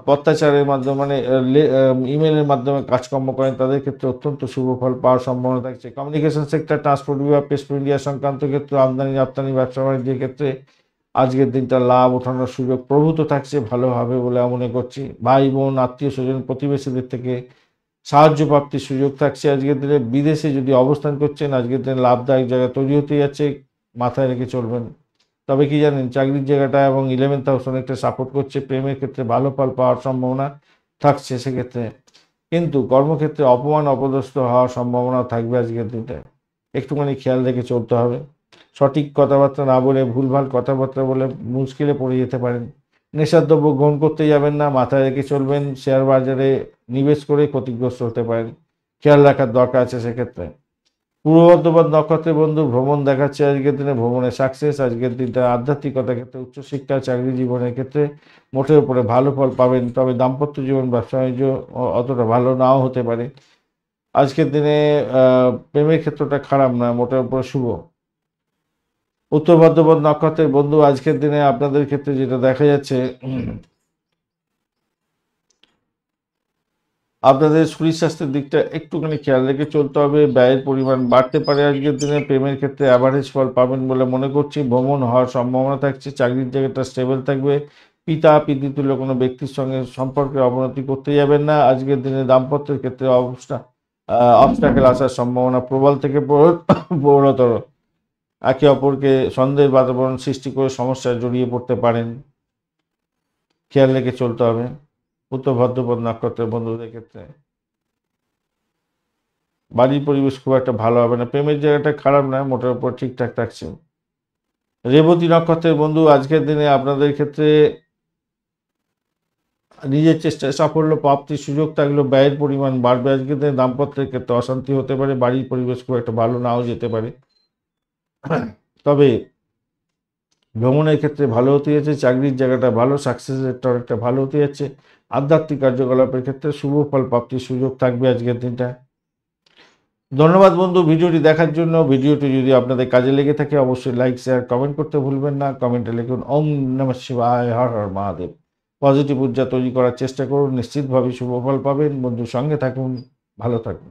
পত্রাচারের মাধ্যমে মানে ইমেলের মাধ্যমে কাজকর্ম করেন, তাদের ক্ষেত্রে অত্যন্ত শুভ ফল পাওয়ার সম্ভাবনা থাকছে। কমিউনিকেশন সেক্টর, ট্রান্সপোর্ট বিভাগ, প্রেস মিডিয়া সংক্রান্ত ক্ষেত্রে, আমদানি রপ্তানি, ব্যবসা বাণিজ্যের ক্ষেত্রে আজকের দিনটা লাভ ওঠানোর সুযোগ প্রভূত থাকছে, ভালো হবে বলে মনে করছি। ভাই বোন, আত্মীয় স্বজন, প্রতিবেশীদের থেকে সাহায্য প্রাপ্তির সুযোগ থাকছে আজকের দিনে। বিদেশে যদি অবস্থান করছেন, আজকের দিনে লাভদায়ক জায়গা তৈরি হতে যাচ্ছে, মাথায় রেখে চলবেন। তবে কি জানেন, চাকরির জায়গাটা এবং 11th হাউস অনেকটা সাপোর্ট করছে। প্রেমের ক্ষেত্রে ভালো ফল পাওয়ার সম্ভাবনা থাকছে সেক্ষেত্রে, কিন্তু কর্মক্ষেত্রে অপমান অপদস্থ হওয়ার সম্ভাবনা থাকবে আজকের দিনটা, একটুখানি খেয়াল রেখে চলতে হবে। সঠিক কথাবার্তা না বলে ভুলভাল কথাবার্তা বলে মুশকিলে পড়ে যেতে পারেন। নেশার দ্রব্য গ্রহণ করতে যাবেন না, মাথায় রেখে চলবেন। শেয়ার বাজারে নিবেশ করে ক্ষতিগ্রস্ত হতে পারেন, খেয়াল রাখার দরকার আছে সেক্ষেত্রে। পূর্ব বর্ধমান নক্ষত্রের বন্ধু ভ্রমণ দেখাচ্ছে আজকের দিনে, ভ্রমণের সাকসেস। আজকের দিনটা আধ্যাত্মিকতার ক্ষেত্রে, উচ্চশিক্ষা, চাকরি জীবনের ক্ষেত্রে মোটের উপরে ভালো ফল পাবেন। তবে দাম্পত্য জীবন, ব্যবসা বাণিজ্য অতটা ভালো নাও হতে পারে। আজকের দিনে প্রেমের ক্ষেত্রটা খারাপ না, মোটের উপরে শুভ। উত্তর বর্ধমান নক্ষত্রের বন্ধু আজকের দিনে আপনাদের ক্ষেত্রে যেটা দেখা যাচ্ছে, আপনাদের শরীর স্বাস্থ্যের দিকটা একটুখানি খেয়াল রেখে চলতে হবে। ব্যয়ের পরিমাণ বাড়তে পারে আজকের দিনে। প্রেমের ক্ষেত্রে অ্যাভারেজ ফল পাবেন বলে মনে করছি। ভ্রমণ হওয়ার সম্ভাবনা থাকছে। চাকরির জায়গাটা স্টেবল থাকবে। পিতৃতুল্য কোনো ব্যক্তির সঙ্গে সম্পর্কে অবনতি করতে যাবেন না। আজকের দিনে দাম্পত্যের ক্ষেত্রে অবস্টাকেল আসার সম্ভাবনা প্রবল থেকে প্রবলতর। একে অপরকে সন্দেহের বাতাবরণ সৃষ্টি করে সমস্যায় জড়িয়ে পড়তে পারেন, খেয়াল রেখে চলতে হবে। উত্তর ভাদ্রপদ নক্ষত্রের বন্ধুদের ক্ষেত্রে বাড়ির পরিবেশ খুব একটা ভালো হবে না। প্রেমের জায়গাটা খারাপ নয়, মোটের উপর ঠিকঠাক থাকছে। রেবতী নক্ষত্রের বন্ধু আজকের দিনে আপনাদের ক্ষেত্রে নিজের চেষ্টায় সাফল্য প্রাপ্তির সুযোগ থাকলেও ব্যয়ের পরিমাণ বাড়বে। আজকের দিনে দাম্পত্যের ক্ষেত্রে অশান্তি হতে পারে, বাড়ির পরিবেশ খুব একটা ভালো নাও যেতে পারে। তবে ভ্রমণের ক্ষেত্রে ভালো হতে যাচ্ছে। চাকরির জায়গাটা ভালো, সাকসেসের একটা ভালো হতে যাচ্ছে। আধ্যাত্মিক কার্যকলাপের ক্ষেত্রে শুভ ফল প্রাপ্তির সুযোগ থাকবে আজকের দিনটা। ধন্যবাদ বন্ধু ভিডিওটি দেখার জন্য। ভিডিওটি যদি আপনাদের কাজে লেগে থাকে অবশ্যই লাইক, শেয়ার, কমেন্ট করতে ভুলবেন না। কমেন্টে লিখুন ওম নমঃ শিবায়, হর হর মহাদেব। পজিটিভ ঊর্জা তৈরি করার চেষ্টা করুন, নিশ্চিতভাবে শুভ ফল পাবেন। বন্ধুর সঙ্গে থাকুন, ভালো থাকুন।